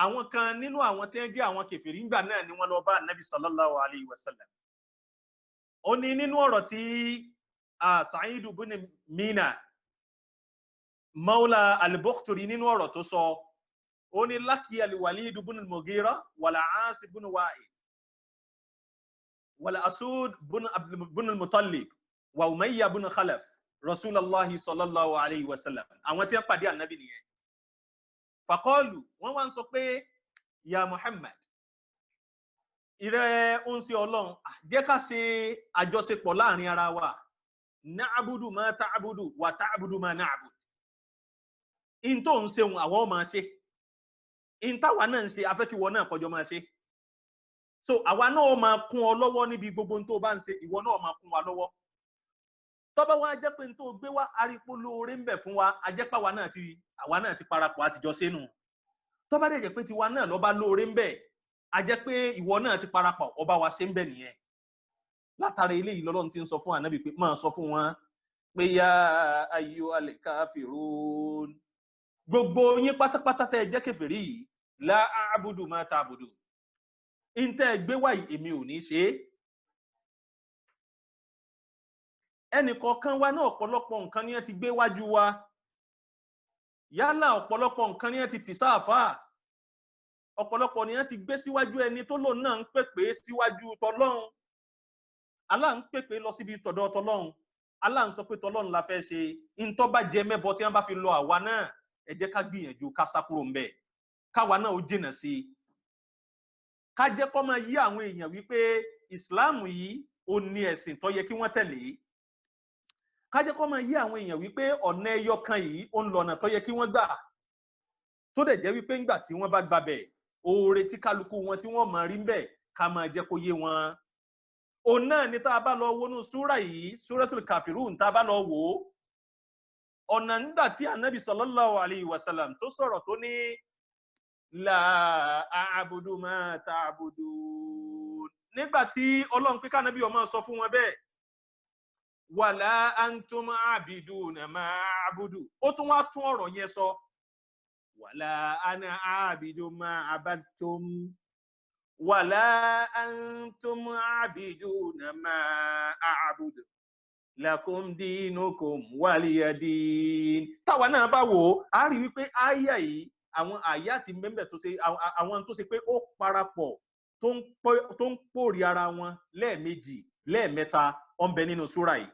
Speaker 2: àwọn kan nínú àwọn tí ń jẹ́ àwọn kèfèrí ńgbà náà ni wọ́n lọ bá Nabi sallallahu alayhi wa sallam ó ní nínú ọ̀rọ̀ tí Sa'id ibn Mina Mawla al-Bukhturi nínú ọ̀rọ̀ tó sọ ó ní laqiya al-Walid ibn al-Mughira wal Aas ibn Wa'il wal Asud ibn al-Muttalib wa Umayya ibn Khalaf Rasulullahi sallallahu alayhi wa sallam àwọn tí ń pàdé Ànábì nìyẹn faqalu wọ́n wá ń sọ pé ya Muhammad ìrẹ́ ń ṣe Ọlọ́run jẹ́ ká ṣe àjọṣepọ̀ láàrin ara wa na'budu ma ta'budu wa ta'budu ma na'bud in tó ń ṣeun àwọn máa ṣe in táwa náà ń ṣe afẹ́kíwọ náà kọjọ máa ṣe so àwa náà máa kún ọ lọ́wọ́ níbi gbogbo tó bá ń ṣe ìwọ náà máa kún wa lọ́wọ́ tó bá wá jẹ́ pé tó gbé wá arípo lóore ń bẹ fún wa ajẹ́pá àwa náà ti parapọ̀ àtijọ́ sínú tó bá dẹ̀ jẹ́ pé tiwa náà ló bá lóore ń bẹ ajẹ́ pé ìwọ náà ti parapọ̀ ọba wa ṣe ń bẹ nìyẹn látara eléyìí lọ́lọ́run ti ń sọ fún Ànábì pé máa sọ fún wọn pé ya ayyuhal kafirun gbogbo yín pátápátá tẹ́ jẹ́ kèfèrí yìí la a'budu ma ta'budu in tẹ́ gbé wá yìí èmi ò ní ṣe ẹnìkọ̀ọ̀kan wa náà ọ̀pọ̀lọpọ̀ nǹkan ni ẹ ti gbé wájú wa yálà ọ̀pọ̀lọpọ̀ nǹkan ni ẹ ti tì sáàfà ọ̀pọ̀lọpọ̀ ni ẹ ti gbé síwájú ẹni tó lòun náà ń pèpè síwájú tọlọ́run Allah ń pèpè lọ síbi tọ̀dọ̀ tọlọ́run Allah ń sọ pé tọlọ́run la fẹ́ ṣe in tó bá jẹ mẹ́bọ tí wọ́n bá fi lọ àwa náà ẹ jẹ́ ká gbìyànjú ká sá kúrò ńbẹ̀ káwa náà ó jìnà sí i ká jẹ́ kó máa yí àwọn èèyàn wípé ìsìláàmù yìí ó ní ẹ̀sìn tó yẹ kí wọ́n tẹ̀lé ká jẹ́ kó máa yí àwọn èèyàn wípé ọ̀nà ẹyọ kan yìí ó ń lọ ọ̀nà tó yẹ kí wọ́n gbà tó dẹ̀ jẹ́ wípé ńgbà tí wọ́n bá gbabẹ̀ oore tí kálukú wọn tí wọ́n máa rí ńbẹ̀ ká máa jẹ́ kó yé wọn òun náà ni tá a bá lọ wọnú súrà yìí Suratul Kafirun tá a bá lọ wò ó ọ̀nà nígbà tí Ànábì sallallahu alayhi wa sallam tó sọ̀rọ̀ tó ní la a'budu ma ta'budun nígbà tí Ọlọ́run pé k'Ànábì ó máa sọ fún wọn bẹ́ẹ̀ wala antum a'biduna ma a'budu ó tún wá tún ọ̀rọ̀ yẹn sọ wala ana a'bidu ma abadtum wala antum a'biduna ma a'budu lakum dinukum waliyadin táwa náà bá wò á rí wípé àyà yìí àwọn àyà tí mẹ́mbẹ̀ tó ṣe àwọn tó ṣe pé ó parapọ̀ tó ń pòrí ara wọn lẹ́ẹ̀mejì lẹ́ẹ̀mẹ́ta ó ń bẹ nínú súrà yìí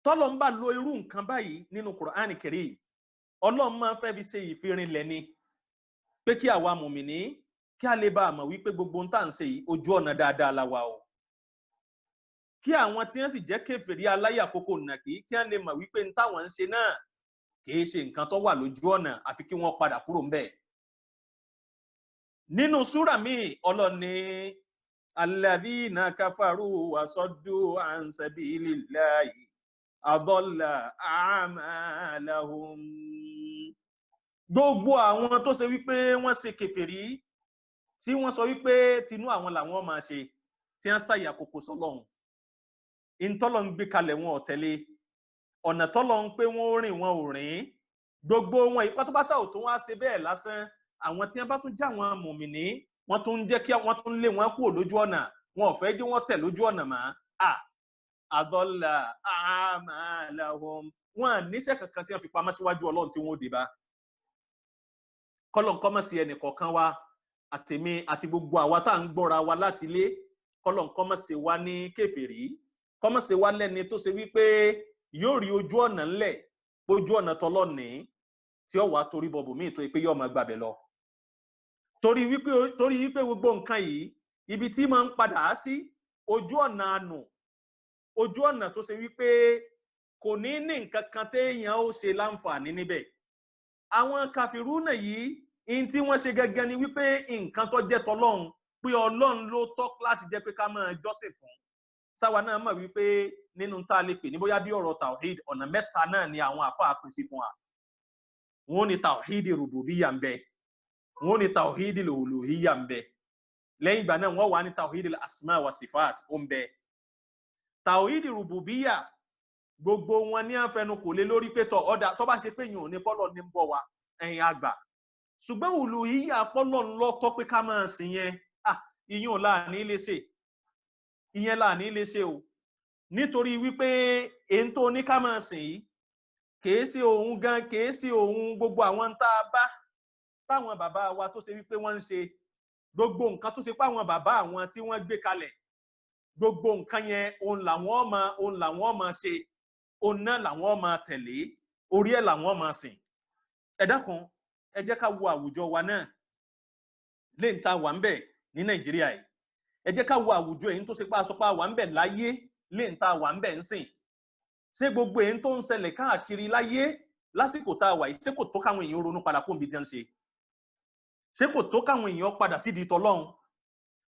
Speaker 2: tọ́lọ́ ń bá lo irú nǹkan báyìí nínú Qur'an Karim Ọlọ́run máa fẹ́ fi ṣe ìfirinlẹ̀ ni pé kí àwa mùmìnì kí a lè bá a mọ̀ wípé gbogbo ń tà ń ṣe yìí ojú ọ̀nà dáadáa la wà o kí àwọn tí wọ́n sì jẹ́ kèfèrí aláyàkókò nàkí kí wọ́n lè mọ̀ wípé ń táwọn ń ṣe náà kìí ṣe nǹkan tó wà lójú ọ̀nà àfi kí wọ́n padà kúrò ńbẹ̀ nínú súrà míì Ọlọ́run ní alladhina kafaru wa saddu an sabilillahi adalla a'malahum gbogbo àwọn tó ṣe wípé wọ́n ṣe kèfèrí tí wọ́n sọ wípé tinú àwọn làwọn máa ṣe tí wọ́n ṣàyà kókó sọ́lọ́run ìntọ́lọ́ ń gbé kalẹ̀ wọn ò tẹ̀lé ọ̀nà tọ́lọ́ ń pé wọ́n ó rìn wọn ò rìn gbogbo wọn ìpátápátá ò tún wá ṣe bẹ́ẹ̀ lásán àwọn tí wọ́n bá tún já wọn mùmìnì wọ́n tún ń jẹ́ kí wọ́n tún lé wọn kúrò lójú ọ̀nà wọn ò fẹ́ jẹ́ wọ́n tẹ̀ lójú ọ̀nà mọ́ àdọ́là àmàlàhùn wọn níṣẹ́ kankan tí wọ́n fi pamọ́ síwájú ọlọ́run tí wọ́n ó dé bá kọ́lọ̀ ń kọ́mọ̀ sí ẹnì kọ̀ọ̀kan wa àtèmi àti gbogbo àwa tá à ń gbọ́ra wa láti ilé kọ́lọ̀ ń kọ́mọ̀ sí wa ní kèfèrí kọ́mọ̀ sí wa lẹ́ni tó ṣe wípé yóò rí ojú ọ̀nà ńlẹ̀ ojú ọ̀nà tọlọ́ọ̀nì tí ó wà torí bọ̀bù míì tó pé yóò máa gbàbẹ̀ lọ torí wípé gbogbo nǹkan yìí ibi tí máa ń padà sí ojú ọ̀nà àánú ojú ọ̀nà tó ṣe wípé kò ní ní nǹkan kan téèyàn ó ṣe láǹfààní níbẹ̀ àwọn kàfírúnà yìí in tí wọ́n ṣe gẹ́gẹ́ ni wípé nǹkan tó jẹ́ tọlọ́run pé ọlọ́run ló tọ́ láti jẹ́ pé ká máa jọ́sìn fún sáwa náà mọ̀ wípé nínú tá a lè pè ní bóyá bí ọ̀rọ̀ tawhid ọ̀nà mẹ́ta náà ni àwọn àfáà pín sí fún wa wọ́n ní tawhid rububiyya ń bẹ wọ́n ní tawhid uluhiyya ń bẹ lẹ́yìn ìgbà náà wọ́n wà ní tawhid asma wa sifat ó ń bẹ tawhid rububiyya gbogbo wọn ní àfẹnu kò lé lórí pé ọ̀dà tó bá ṣe pé yìí ò ní bọ́lọ̀ ní ń bọ̀ wá ẹ̀yìn àgbà ṣùgbọ́n uluhiyya pọ́lọ̀ ńlọ́tọ́ pé ká máa sìn yẹn ìyẹn ò láàní lè ṣe ìyẹn láàní lè ṣe o nítorí wípé èyí tó ní ká máa sìn yìí kìí sí òun gan kìí sí òun gbogbo àwọn tá a bá táwọn bàbá wa tó ṣe wípé wọ́n ń ṣe gbogbo nǹkan tó ṣe pé àwọn bàbá àwọn tí wọ́n gbé kalẹ̀ gbogbo nǹkan yẹn òun làwọn máa ṣe òun náà làwọn máa tẹ̀lé orí ẹ̀ làwọn máa sìn ẹ dákun ẹ jẹ́ ká wo àwùjọ wa náà lè ń ta wà ń bẹ̀ ní Nàìjíríà yìí ẹ jẹ́ ká wo àwùjọ èyí tó ṣe pé aṣọ pa wà ń bẹ̀ láyé lè ń ta wà ń bẹ̀ ń sìn ṣé gbogbo èyí tó ń ṣẹlẹ̀ káàkiri láyé lásìkò tá a wà yìí ṣé kò tó káwọn èèyàn ronú padà kó ń bi tí wọ́n ṣe ṣé kò tó káwọn èèyàn padà sídìí tọlọ́run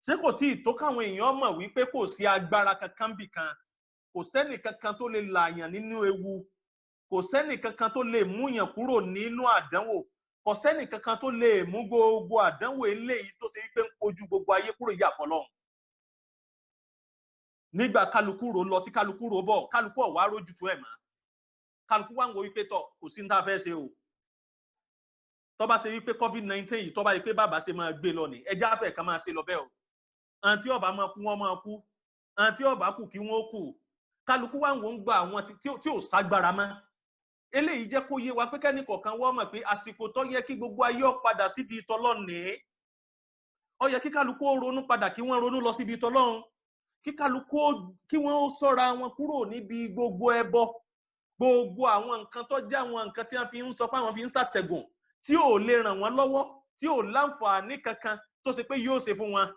Speaker 2: ṣé kò tí ì tó káwọn èèyàn mọ̀ wípé kò sí agbára kankan bì kan kò sẹ́nì kankan tó lè làyàn nínú ewu kò sẹ́nì kankan tó lè múyàn kúrò nínú àdánwò kò sẹ́nì kankan tó lè mú gbogbo àdánwò eléyìí tó ṣe wípé ń kojú gbogbo ayé kúrò yà fọlọ́run nígbà kálukú ro lọ tí kálukú ro bọ̀ kálukú ọ̀wá rójú tó ẹ̀ mọ́ kálukú wá ń wo wípé tọ̀ kò sí ní tá a fẹ́ ṣe o tó bá ṣe wípé COVID-19 yìí tó bá yẹ pé bàbá ṣe máa gbé lọ ní ẹjẹ́ àfẹ́ kan máa ṣe lọ bẹ́ẹ̀ o àǹtí ọba máa kú wọ́n máa kú àǹtí ọba kù kí wọ́n kù kálukú wá ń wò ń gba àwọn tí ò ságbára mọ́ eléyìí jẹ́ kó yé wa pé kẹ́ni kọ̀ọ̀kan wọ́n mọ̀ pé àsìkò tó yẹ kí gbogbo ayé ó padà síbi tọlọ́ọ̀nì ó yẹ kí kálukú ronú padà kí wọ́n ronú lọ síbi tọlọ́ọ̀n kí kálukú kí wọ́n ṣọ́ra wọn kúrò níbi gbogbo ẹbọ gbogbo àwọn nǹkan tó jẹ́ àwọn nǹkan tí wọ́n fi ń sọ pé àwọn fi ń ṣàtẹ̀gùn tí ò lè ràn wọ́n lọ́wọ́ tí ò láǹfààní kankan tó ṣe pé yóò ṣe fún wọn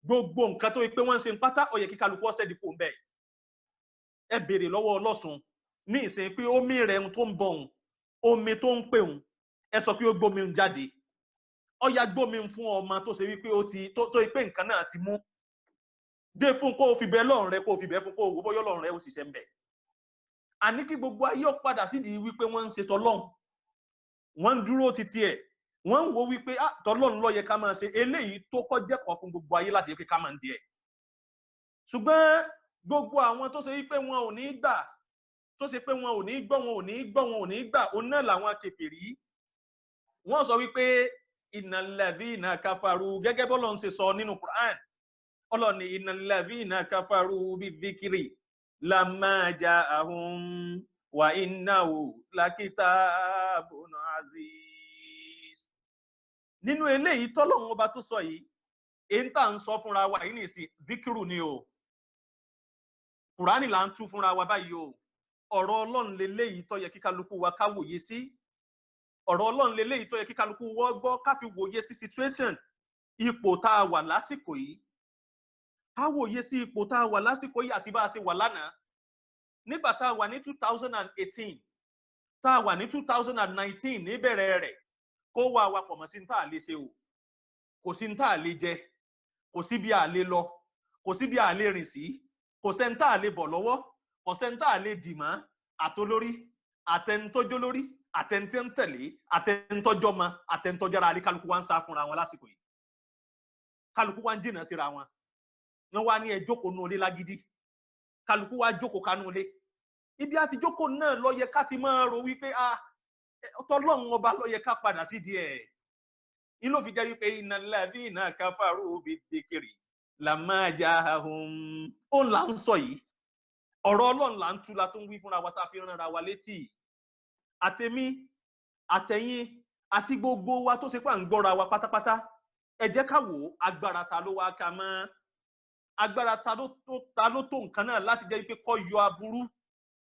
Speaker 2: gbogbo nǹkan tó yẹ pé wọ́n ń ṣe pátá ó yẹ kí kálukú ọ̀sẹ̀ dìpò ń bẹ̀ ẹ béèrè lọ́wọ́ Ọlọ́ṣun ní ìsìn pé omi rẹ̀ tó ń bọ̀ òun omi tó ń pè òun ẹ sọ pé ó gbómi ń jáde ó yá gbómi ń fún ọmọ tó ṣe wípé ó ti tó yẹ pé nǹkan náà ti mú dé fún kó o fi bẹ lọ́rùn rẹ kó o fi bẹ fún kó o wò bóyá Ọlọ́run rẹ ó ṣiṣẹ́ ń bẹ̀ àní kí gbogbo ayé ó padà sídìí wípé wọ́n ń ṣe tọlọ́run wọ́n ń dúró títí ẹ̀ wọ́n ń wo wípé tọlọ́run ló yẹ ká máa ṣe eléyìí tó kọ́ jẹ́kọ̀ọ́ fún gbogbo ayé láti yẹ pé ká máa ń di ẹ̀ ṣùgbọ́n gbogbo àwọn tó ṣe wípé wọn ò ní gbà tó ṣe pé wọn ò ní gbọ́ wọn ò ní gbọ́ wọn ò ní gbà òun náà làwọn kèfèrí wọ́n sọ wípé innal ladhina kafaru gẹ́gẹ́ bọ́lọ̀ ń ṣe sọ nínú Qur'an ọlọ́ni innal ladhina kafaru bidhikri lamma ja'ahum wa innahu lakitabun aziz nínú eléyìí tọ́lọ́run ọba tó sọ yìí èyí tá à ń sọ fúnra wa yìí nìsí díkìrù ni o Kùránì là ń tú fúnra wa báyìí o ọ̀rọ̀ Ọlọ́run leléyìí tó yẹ kí kálukú wa ká wòye sí ọ̀rọ̀ Ọlọ́run leléyìí tó yẹ kí kálukú wa gbọ́ ká fi wòye sí situation ipò tá a wà lásìkò yìí ká wòye sí ipò tá a wà lásìkò yìí àti bá a ṣe wà lánàá nígbà tá a wà ní 2018 tá a wà ní 2019 níbẹ̀rẹ̀ rẹ̀ kó wá wa pọ̀ mọ́ sí ní tá a lè ṣe o kò sí ní tá a lè jẹ kò sí bí a lè lọ kò sí bí a lè rìn sí kò sẹ́ni tá a lè bọ̀ lọ́wọ́ kò sẹ́ni tá a lè dì mọ́ àtolórí àtẹnitọ́jọ́ lórí àtẹnitẹ́ ń tẹ̀lé àtẹnitọ́jọ́ mọ́ àtẹnitọ́jára àríkálukú wa ń sá fúnra wọn lásìkò yìí kálukú wá ń jìnnà síra wọn wọ́n wá ní ẹ jókòó nú ilé lágídí kálukú wá jókòó kanú ilé ibi àti jókòó náà ló yẹ ká ti máa rò wípé Ọlọ́run ọba ló yẹ ká padà sí díẹ̀ ilé òfin jẹ́ wípé innal ladhina kafaru bidhikri lamma ja'ahum ó là ń sọ yìí ọ̀rọ̀ Ọlọ́run là ń tú la tó ń wí fúnra wa tá a fi ránra wa létí àtẹ̀mí àtẹ̀yìn àti gbogbo wa tó ṣe pà ń gbọ́ra wa pátápátá ẹ jẹ́ ká wò agbára ta ló wá ká mọ́ agbára ta ló tó nǹkan náà láti jẹ́ wípé kó yọ aburú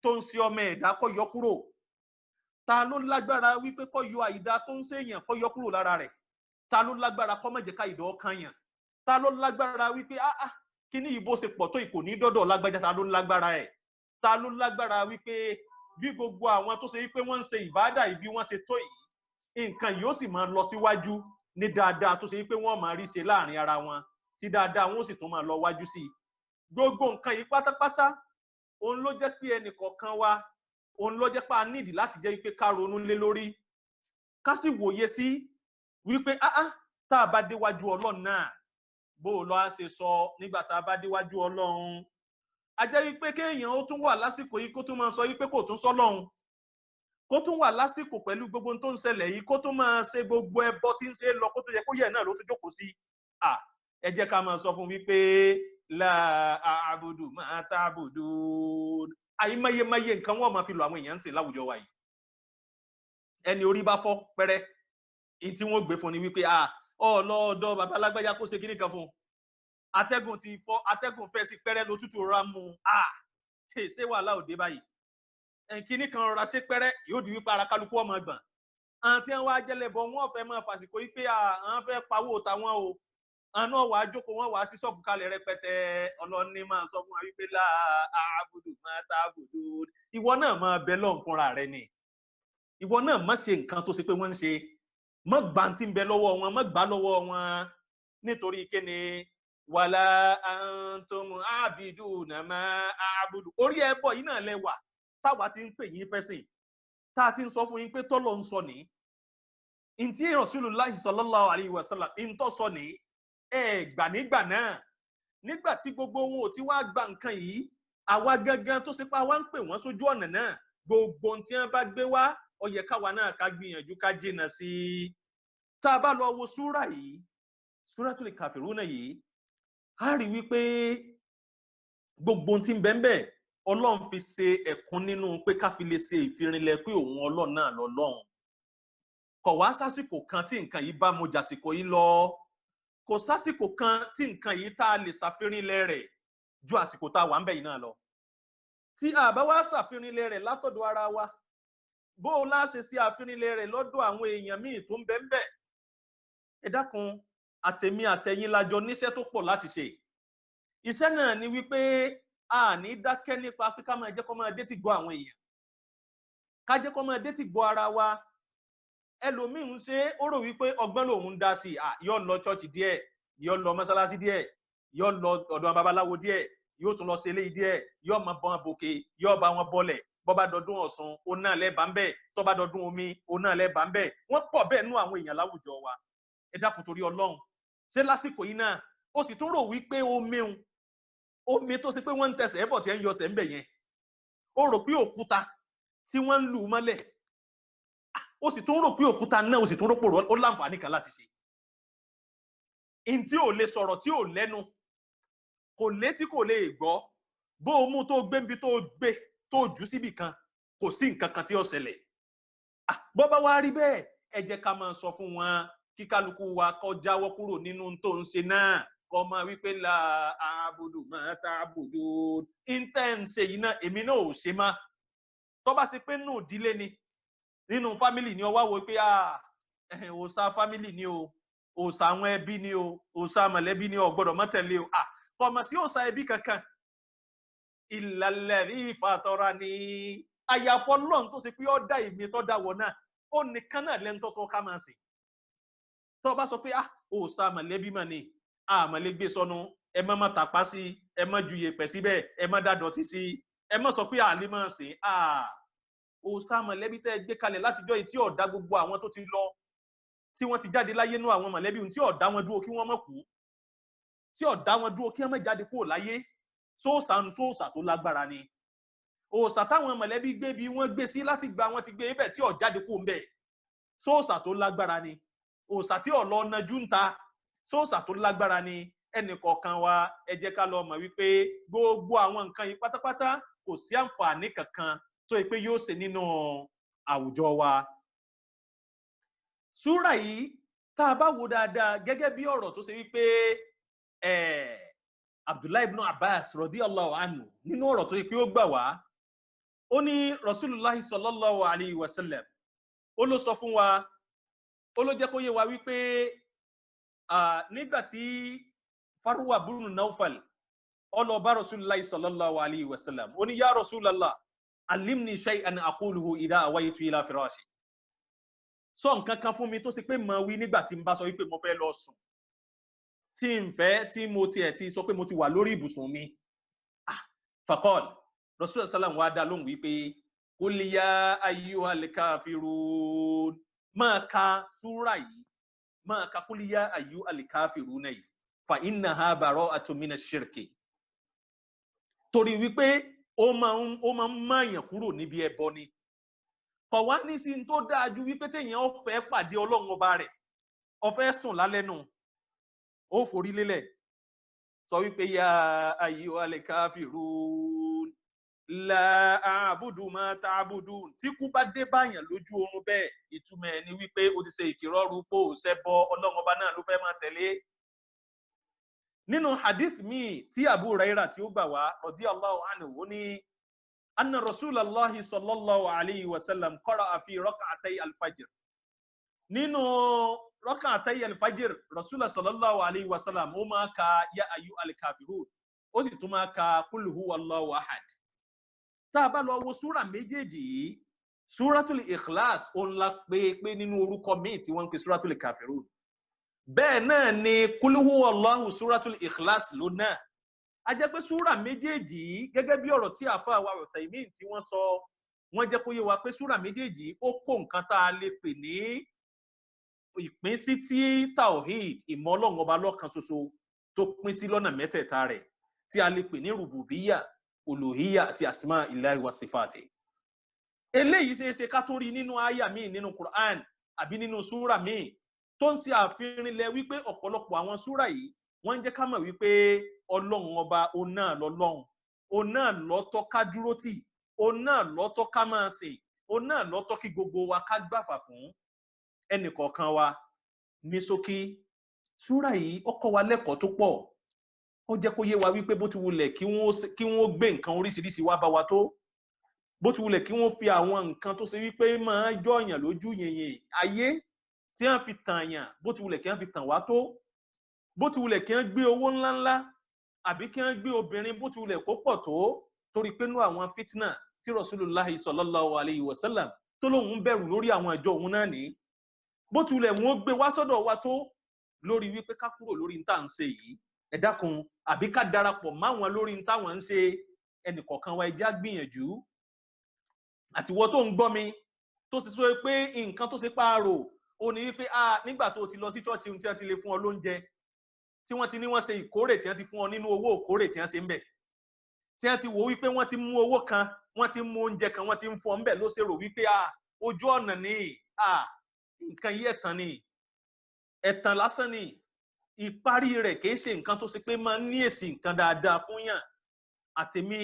Speaker 2: tó ń ṣe ọmọ ẹ̀dá kó yọ kúrò ta ló lágbára wípé kó yọ àìdá tó ń ṣèyàn kó yọ kúrò lára rẹ̀ ta ló lágbára kó má jẹ́ ká ìdọ̀ kan yàn ta ló lágbára wípé kíní ìbò ṣe pọ̀ tó ìkò ní dọ́dọ̀ lágbájá ta ló lágbára ẹ̀ ta ló lágbára wípé bí gbogbo àwọn tó ṣe wípé wọ́n ń ṣe ìbádà ìbí wọ́n ṣe tó yìí nǹkan yóò sì máa lọ síwájú ní dáadáa tó ṣe wípé wọ́n máa rí ṣe láàrin ara wọn tí dáadáa wọn ó sì tún máa lọ wájú sí i gbogbo nǹkan yìí pátápátá òun ló jẹ́ pé ẹnì kọ̀ọ̀kan wa òun ló jẹ́ pé a nídìí láti jẹ́ wípé ká ronú lé lórí ká sì wòye sí wípé tá a bá déwájú Ọlọ́run náà bó o lọ á ṣe sọ nígbà tá a bá déwájú Ọlọ́run a jẹ́ wípé kéèyàn ó tún wà lásìkò yìí kó tún máa sọ wípé kò tún sọ́lọ́run kó tún wà lásìkò pẹ̀lú gbogbo tó ń ṣẹlẹ̀ yìí kó tún máa ṣe gbogbo ẹbọ tí ń ṣe lọ kó tún yẹ kó yẹ náà ló tún jókòó sí ẹ jẹ́ ká máa sọ fún wípé la a'budu ma ta'budun àìmọye nǹkan wọ́n máa fi lọ àwọn èèyàn ń sìn láwùjọ wa yìí ẹni orí bá fọ́ pẹ́rẹ́ in tí wọ́n gbé fún ni wípé ọlọ́ọ̀dọ́ bàbá alágbájá kó ṣe kíní kan fún atẹ́gùn ti fọ́ atẹ́gùn fẹ́ sí pẹ́rẹ́ lótútù rọra mú ṣé wàhálà òde báyìí kíní kan rọra ṣe pẹ́rẹ́ yóò di wípé ara kálukú ọmọ gbọ̀n àti àwọn ajẹlẹbọ wọn fẹ́ máa fàsìkò yìí pé àwọn fẹ́ pawó tàwọn o àná wàá jókòó wọn wàá sí ṣọ́ọ̀bù kalẹ̀ rẹpẹtẹ ọlọ́ni máa sọ fún wa wípé la a'budu ma ta'budun ìwọ náà máa bẹ lọ́hùn fúnra rẹ ni ìwọ náà má ṣe nǹkan tó ṣe pé wọ́n ń ṣe má gbà tí ń bẹ lọ́wọ́ wọn má gbà lọ́wọ́ wọn nítorí kíni wala antum abiduna ma a'budu orí ẹbọ yìí náà lẹ́wà táwa ti ń pè yín fẹ́sìn tá a ti ń sọ fún yín pé tọ́lọ̀ ń sọ ní ntí Rasulullahi sallallahu alayhi wa sallam ń tọ́ sọ ní gbà nígbà náà nígbà tí gbogbo wọn ò ti wá gba nǹkan yìí àwa gangan tó ṣe pé àwa ń pè wọ́n sójú ọ̀nà náà gbogbo tí wọ́n bá gbé wá ó yẹ káwa náà ká gbìyànjú ká jìnnà sí i tá a bá lọ wo súrà yìí Suratul Kafiruna yìí a rí wípé gbogbo tí ń bẹ́ẹ̀ Ọlọ́run fi ṣe ẹ̀kún nínú pé ká fi lè ṣe ìfirinlẹ̀ pé òun Ọlọ́run náà lọ́lọ́run kò wá sásìkò kan tí nǹkan yìí bá mo jàsìkò yìí lọ kò sásìkò kan tí nǹkan yìí tá a lè ṣàfirinlẹ̀ rẹ̀ ju àsìkò tá a wà ń bẹ̀ yìí náà lọ tí a bá wá ṣàfirinlẹ̀ rẹ̀ látọ̀dọ̀ ara wa bó o láṣẹ sí àfirinlẹ̀ rẹ̀ lọ́dọ̀ àwọn èèyàn míì tó ń bẹ ńbẹ̀ ẹ dákun àtẹ̀mí àtẹ̀yìn lájọ níṣẹ́ tó pọ̀ láti ṣe iṣẹ́ náà ni wípé a ní dákẹ́ nípa pé ká máa jẹ́ kó máa dé ti gbọ́ àwọn èèyàn ká jẹ́ kó máa dé ti gbọ́ ara wa ẹlòmíì ń ṣe ó rò wípé ọgbọ́n lòun dá sí yóò lọ ṣọ́ọ̀ṣì díẹ̀ yóò lọ mọ́sálásí díẹ̀ yóò lọ ọ̀dọ̀ babaláwo díẹ̀ yóò tún lọ ṣe eléyìí díẹ̀ yóò máa bọ́n bòkè yóò bá wọn bọ́lẹ̀ bó bá dọdún Ọ̀ṣun òun náà lẹ́ẹ̀bà ń bẹ̀ tó bá dọdún omi òun náà lẹ́ẹ̀bà ń bẹ̀ wọ́n pọ̀ bẹ́ẹ̀ nú àwọn èèyàn láwùjọ wa ẹ dákun torí Ọlọ́run ṣé lásìkò yìí náà ó sì tún rò wípé omi tó ṣe pé wọ́n ń tẹsẹ̀ ẹ̀bọ̀ tí ẹ̀ ń yọsẹ̀ ń bẹ̀ yẹn ó rò pé òkúta tí wọ́n ń lù mọ́lẹ̀ ó sì tún rò pé òkúta náà ó sì tún rò pò ó láǹfààní kan láti ṣe in tí ò lè sọ̀rọ̀ tí ò lẹ́nu kò létí kò lè gbọ́ bó o mú tó gbé níbi tó gbé tó jù síbì kan kò sí nǹkan kan tí ó ṣẹlẹ̀ bó bá wá rí bẹ́ẹ̀ ẹ jẹ́ ká máa sọ fún wọn kí kálukú wa kó jáwọ́ kúrò nínú tó ń ṣe náà kó máa wípé la a'budu ma ta'budun intense yìí náà èmi náà ò ṣe má tó bá ṣe pé nù ìdílé ni nínú fámìlì ni ó wá wo pé òòṣà fámìlì ni o òòṣà àwọn ẹbí ni o òòṣà mọ̀lẹ́bí ni o gbọ́dọ̀ má tẹ̀lé o kò mọ̀ sí òòṣà ẹbí kankan ìlàlẹ́rí ìfàtọ́ra ni àyàfọ́ lọ́n tó ṣe pé ó dá ìmí tó dáwọ̀ náà ó nìkan náà lẹ́ńtọ́ tó ká máa sìn tó bá sọ pé òòṣà mọ̀lẹ́bí mà ní àmọ̀lẹ́gbé sọnù ẹ má má tàpá sí ẹ má ju yèpẹ̀ síbẹ̀ ẹ má dàdọ̀tí sí ẹ má sọ pé àlè máa sìn òòṣà mọ̀lẹ́bí tẹ́ gbé kalẹ̀ látijọ́ yìí tí ó dá gbogbo àwọn tó ti lọ tí wọ́n ti jáde láyé nú àwọn mọ̀lẹ́bí tí ó dá wọn dúró kí wọ́n má kú tí ó dá wọn dúró kí wọ́n má jáde kúrò láyé sóòsà tó lágbára ni òòsà táwọn mọ̀lẹ́bí gbé bí wọ́n gbé sí láti gba wọn ti gbé ibẹ̀ tí ó jáde kúrò ńbẹ̀ sóòsà tó lágbára ni òòsà tí ó lọ nájú ń ta sóòsà tó lágbára ni ẹnìkọ̀ọ̀kan wa ẹ jẹ́ ká lọ mọ̀ wípé gbogbo àwọn nǹkan yìí pátápátá kò sí àǹfààní kankan tó yẹ pé yóò ṣe nínú àwùjọ wa. Súrà yìí tá a bá wo dáadáa gẹ́gẹ́ bí ọ̀rọ̀ tó ṣe wípé Abdullahi ibn Abbas radiyallahu anhu nínú ọ̀rọ̀ tó yẹ pé ó gbà wá ó ní Rasulullahi sallallahu alayhi wa sallam ó ló sọ fún wa ó ló jẹ́ kó yé wa wípé nígbà tí Farwa bunu Nawfal ó lọ bá Rasulullahi sallallahu alayhi wa sallam ó ní ya Rasulallah alimni shay'an aquluhu idha awaytu ila firashi sọ nǹkan kan fún mi tó sì pé mo wí nígbà tí n bá sọ wípé mo fẹ́ lọ sùn tí n fẹ́ tí mo tiẹ̀ ti sọ pé mo ti wà lórí ibùsùn mi faqal Rasulullah sallam wa dá lóhùn wípé qul ya ayyuhal kafirun máa ka súrà yìí máa ka qul ya ayyuhal kafirun yìí fa innaha bara'atun minash shirki torí wípé ó máa ń máyàn kúrò níbi ẹbọ ni kọ̀ wá ní sí tó dáa ju wípé téèyàn ó fẹ́ pàdé Ọlọ́run ọba rẹ̀ ó fẹ́ sùn lálẹ́ nù ó forí lélẹ̀ sọ wípé ya ayyuhal kafirun la a'budu ma ta'budun tí kú bá dé báyàn lójú oorun bẹ́ẹ̀ ìtumọ̀ ẹ̀ ni wípé ó ti ṣe ìkìrọ́rù pò ṣẹbọ Ọlọ́run ọba náà ló fẹ́ máa tẹ̀lé. Nínú hadith míì tí Abu Hurairah tí ó gbà wá radiyallahu anhu ó ní anna Rasulullahi sallallahu alayhi wa sallam qara'a fi rak'atay al-fajr nínú rak'atay al-fajr Rasulullah sallallahu alayhi wa sallam ó máa ka ya ayyuhal kafirun ó sì tún máa ka qul huwallahu ahad. Tá a bá lọ wo súrà méjèèjì yìí súratul ikhlas ó ń la pé nínú orúkọ míì tí wọ́n ń pè súratul kafirun bẹ́ẹ̀ náà ni qul huwallahu súratul ikhlas ló náà a jẹ́ pé súrà méjèèjì gẹ́gẹ́ bí ọ̀rọ̀ tí àfáà wa Uthaymin tí wọ́n sọ wọ́n jẹ́ kó yé wa pé súrà méjèèjì ó kó nǹkan tá a lè pè ní ìpín sí tí tawhid ìmọ̀ Ọlọ́run ọba lọ́kan ṣoṣo tó pín sí lọ́nà mẹ́tẹ̀ẹ̀ta rẹ̀ tí a lè pè ní rububiyya uluhiyya àti asma ilahi wa sifati. Eléyìí ṣe é ṣe ká tún rí nínú àyà míì nínú Qur'an àbí nínú súrà míì tó ń ṣe àfihànilẹ̀ wípé ọ̀pọ̀lọpọ̀ àwọn súrà yìí wọ́n ń jẹ́ ká mọ̀ wípé Ọlọ́run ọba òun náà lọ́lọ́run òun náà lọ́tọ́ ká dúró tì òun náà lọ́tọ́ ká máa sìn òun náà lọ́tọ́ kí gbogbo wa ká gbàfà fún ẹnìkọ̀ọ̀kan wa. Ní ṣókí súrà yìí ó kọ́ wa lẹ́kọ̀ọ́ tó pọ̀ ó jẹ́ kó yé wa wípé bó ti wulẹ̀ kí wọ́n gbé nǹkan oríṣiríṣi wá bá wa tó bó ti wulẹ̀ kí wọ́n fi àwọn nǹkan tó ṣe wípé máa jọ̀yàn lójú yìnyín ayé tí wọ́n fi tàn yàn bó ti wulẹ̀ kí wọ́n fi tàn wá tó bó ti wulẹ̀ kí wọ́n gbé owó ńláńlá àbí kí wọ́n gbé obìnrin bó ti wulẹ̀ kó pọ̀ tó torí pé nú àwọn fitna tí Rasulullahi sallallahu alayhi wa sallam tó lóun bẹ̀rù lórí àwọn ìjọ òun náà ní bó ti wulẹ̀ wọ́n gbé wá sọ́dọ̀ wa tó lórí wípé ká kúrò lórí ní tá à ń ṣe yìí ẹ dákun àbí ká darapọ̀ máwọn lórí ní táwọn ń ṣe ẹnìkọ̀ọ̀kan wa ẹ jẹ́ á gbìyànjú àtiwọ́ tó ń gbọ́ mi tó sì sọ pé nǹkan tó ṣe páàrò ó ní wípé nígbà tó ti lọ sí chọ́ọ̀chì tí wọ́n ti lè fún ọ lóúnjẹ tí wọ́n ti ní wọ́n ṣe ìkórè tí wọ́n ti fún ọ nínú owó ìkórè tí wọ́n ṣe ń bẹ̀ tí wọ́n ti wò wípé wọ́n ti mú owó kan wọ́n ti mú oúnjẹ kan wọ́n ti ń fún ọ ń bẹ̀ ló ṣe rò wípé ojú ọ̀nà ni nǹkan yìí ẹ̀tàn ni ẹ̀tàn lásán ni ìparí rẹ̀ kìí ṣe nǹkan tó ṣe pé máa ń ní èsì nǹkan dáadáa fún yàn àtèmi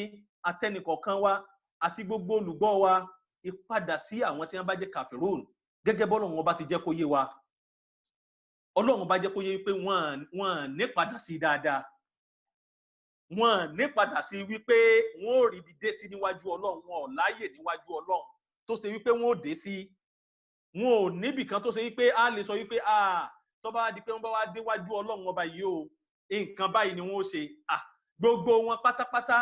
Speaker 2: atẹnìkọ̀ọ̀kan wa àti gbogbo olùgbọ́ wa ìpadà sí àwọn tí wọ́n bá jẹ́ kàfírùn gẹ́gẹ́ bọ́lọ́run ọba ti jẹ́ kó yé wa Ọlọ́run bá jẹ́ kó yé wípé wọ́n ní padà sí dáadáa wọ́n ní padà sí wípé wọ́n ò rí ibi dé sí níwájú Ọlọ́run wọn ò láyè níwájú Ọlọ́run tó ṣe wípé wọ́n ò dé sí wọn ò níbì kan tó ṣe wípé a lè sọ wípé tó bá di pé wọ́n bá wá déwájú Ọlọ́run ọba yìí o nǹkan báyìí ni wọ́n ó ṣe gbogbo wọn pátápátá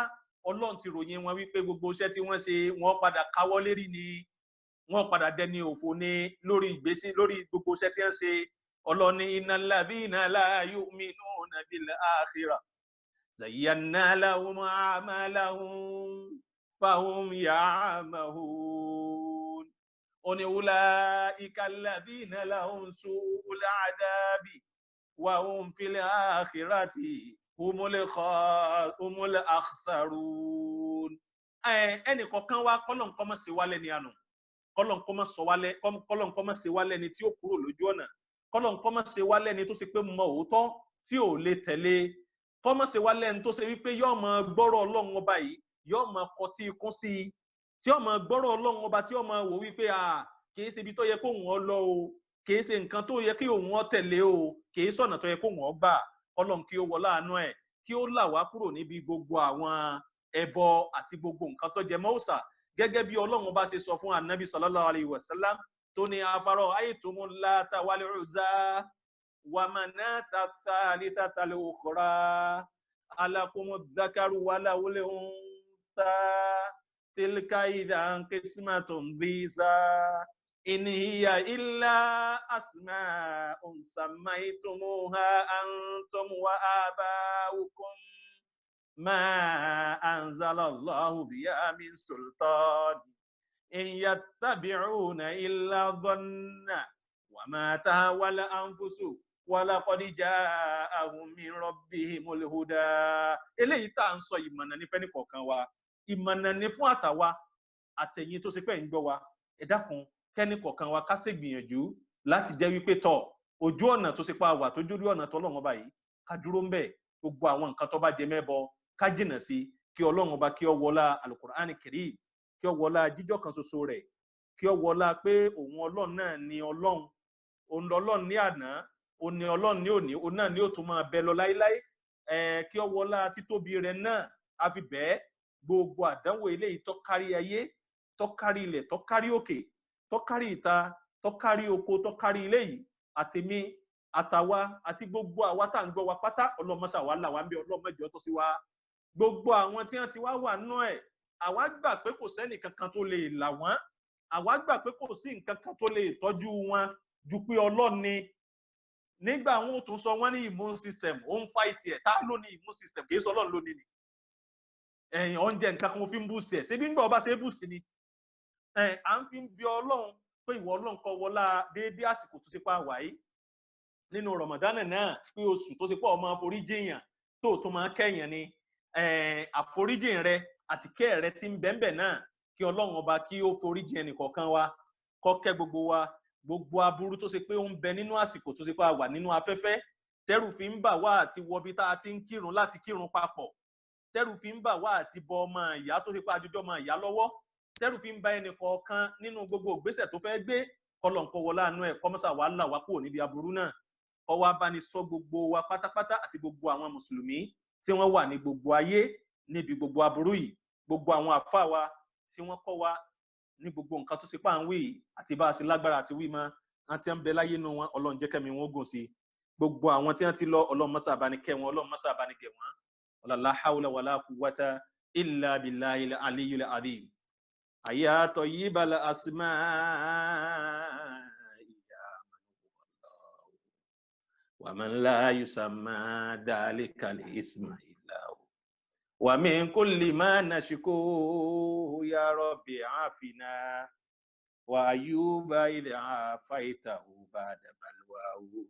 Speaker 2: Ọlọ́run ti ròyìn wọn wípé gbogbo iṣẹ́ tí wọ́n ṣe wọ́n padà káwọ́ lérí ni wọ́n padà dẹni òfò ní lórí ìgbésí lórí gbogbo iṣẹ́ tí wọ́n ṣe Ọlọ́run ní innal ladhina la yu'minuna bil akhirah zayyana lahum a'malahum fahum ya'mahun oni ulaika alladhina lahum su'ul 'adabi wa hum fil akhirati humul akhsarun. Ẹnì kọ̀ọ̀kan wa kọ́lọ̀ nǹkan mọ̀ sí wálẹ̀ ní àná, kọ́lọ̀ nǹkan mọ̀ sí wálẹ̀ ní tí ó kúrò lójú ọ̀nà, kọ́lọ̀ nǹkan mọ̀ sí wálẹ̀ ní tó ṣe pé mọ òótọ́ tí ò lè tẹ̀lé, kọ́mọ̀ sí wálẹ̀ ní tó ṣe wípé yóò máa gbọ́rọ̀ Ọlọ́run ọba yìí, yóò máa kọtí ikún sí i, tí yóò máa gbọ́rọ̀ Ọlọ́run ọba tí yóò máa wò wípé kìí ṣe ibi tó yẹ kó wọ́n lọ o, kìí ṣe nǹkan tó yẹ kí òun tẹ̀lé o, kìí sọ̀nà tó yẹ kó wọ́n gbà. Ọlọ́run kí ó wọlá àánú ẹ̀, kí ó là wá kúrò níbi gbogbo àwọn ẹbọ àti gbogbo nǹkan tó jẹ mọ́ òòṣà, gẹ́gẹ́ bí Ọlọ́run bá ṣe sọ fún Ànábì sallallahu alayhi wa sallam tó ní afara'aytumul Lata wal Uzza wa Manata thalithatal ukhra alakumudh dhakaru wa lahul untha tilka idhan qismatun dhiza in hiya illa asma'un sammaytumuha antum wa aba'ukum ma anzalallahu biha min sultan in yattabi'una illa dhanna wa ma tahawal anfusu wa laqad ja'ahum min rabbihimul huda. Eléyìí tá ń sọ ìmọ̀nà ní fẹ́ni kọ̀ọ̀kan wa, ìmọ̀nà ní fún àtàwa àtẹ̀yin tó ṣe pé ń gbọ́ wa. Ẹ dákun kẹ́ni kọ̀ọ̀kan wa ká ṣe gbìyànjú láti jẹ́ wípé tọ̀ ojú ọ̀nà tó ṣe pa wà tó jórí ọ̀nà tó Ọlọ́run ọba yìí ká dúró ń bẹ̀, gbogbo àwọn nǹkan tó bá jẹ mẹ́bọ ká jìnà sí, kí Ọlọ́run ọba kí ó wọlá Al-Qur'ani Karim, kí ó wọlá jíjọ́ kan ṣoṣo rẹ̀, kí ó wọlá pé òun Ọlọ́run náà ni Ọlọ́run, òun lọ́lọ́run ní àná, òun ni Ọlọ́run ní òní, òun náà ni ó tún máa bẹ lọ láíláí. Kí ó wọlá títóbi rẹ̀ náà a fi bẹ́ẹ̀ gbogbo àdánwò eléyìí tó kárí ayé, tó kárí ilẹ̀, tó kárí òkè, tó kárí ìta, tó kárí oko, tó kárí ilé yìí, àtèmi àtàwa àti gbogbo àwa tá ń gbọ́ wa pátá, Ọlọ́run má ṣà wá là wá ń bẹ, Ọlọ́run má jẹ́ ó tọ́ sí wa. Gbogbo àwọn tí wọ́n ti wá wà nínú ẹ̀, àwa gbà pé kò sẹ́nì kankan tó lè là wọ́n, àwa gbà pé kò sí nǹkan kan tó lè tọ́jú wọn ju pé Ọlọ́run ni. Nígbà wọn ò tún sọ wọ́n ní immune system, ó ń fight ẹ̀, tá ló ní immune system? Kì í sọ Ọlọ́run ló ní ni. Oúnjẹ nǹkan kan fi ń boost ẹ̀, ṣé bí nígbà ọba ṣe boost ni. À ń fi ń bi Ọlọ́run pé ìwọ Ọlọ́run kó wọlá déédéé àsìkò tó ṣe pa wáyé nínú Ramadan náà, pé oṣù tó ṣe pé ọmọ àforíjìyàn tó tún máa kẹ́yàn ni, àforíjìn rẹ àti kẹ́ rẹ tí ń bẹ́ẹ̀ náà, kí Ọlọ́run ọba kí ó foríjìn ẹnì kọ̀ọ̀kan wa, kó kẹ́ gbogbo wa, gbogbo aburú tó ṣe pé ó ń bẹ nínú àsìkò tó ṣe pé a wà nínú afẹ́fẹ́, tẹ́rù fi ń bà wá àti wọbi tá a ti ń kírun láti kírun papọ̀, tẹ́rù fi ń bà wá àti bọ ọmọ ìyá tó ṣe pé àjọjọ́ ọmọ ìyá lọ́wọ́, tẹ́rù fi ń bá ẹnì kọ̀ọ̀kan nínú gbogbo ìgbésẹ̀ tó fẹ́ gbé, kọ́lọ́run kó wọlá àánú ẹ̀, kó má ṣà wá là wá kúrò níbi aburú náà, kó wá bá ní ṣọ́ gbogbo wa pátápátá àti gbogbo àwọn mùsùlùmí tí wọ́n wà ní gbogbo ayé níbi gbogbo aburú yìí, gbogbo àwọn àfáà wa tí wọ́n kọ́ wa ní gbogbo nǹkan tó ṣe pá ń wí àti bá a ṣe lágbára àti wí mọ́, àti ń bẹ láyé nínú wọn, Ọlọ́run jẹ́ kẹ́mi wọn gùn sí. Gbogbo àwọn tí wọ́n ti lọ, Ọlọ́run má ṣà bá ní kẹ́ wọn, Ọlọ́run má ṣà bá ní gẹ̀ wọ́n. La hawla wala quwwata illa billahil aliyyil azim. Ya tayyibal asma'i ومن لا يسمى ذلك الاسم إلا هو ومن كل ما نشكوه يا رب عافنا وأيوب إذ عافيته بعد بلواه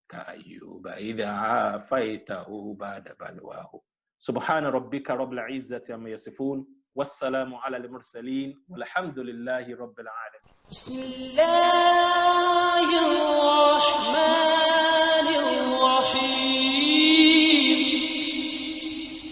Speaker 2: كأيوب إذ عافيته بعد بلواه. سبحان ربك رب العزة عما يصفون والسلام على المرسلين والحمد لله رب العالمين.
Speaker 1: بسم الله الرحمن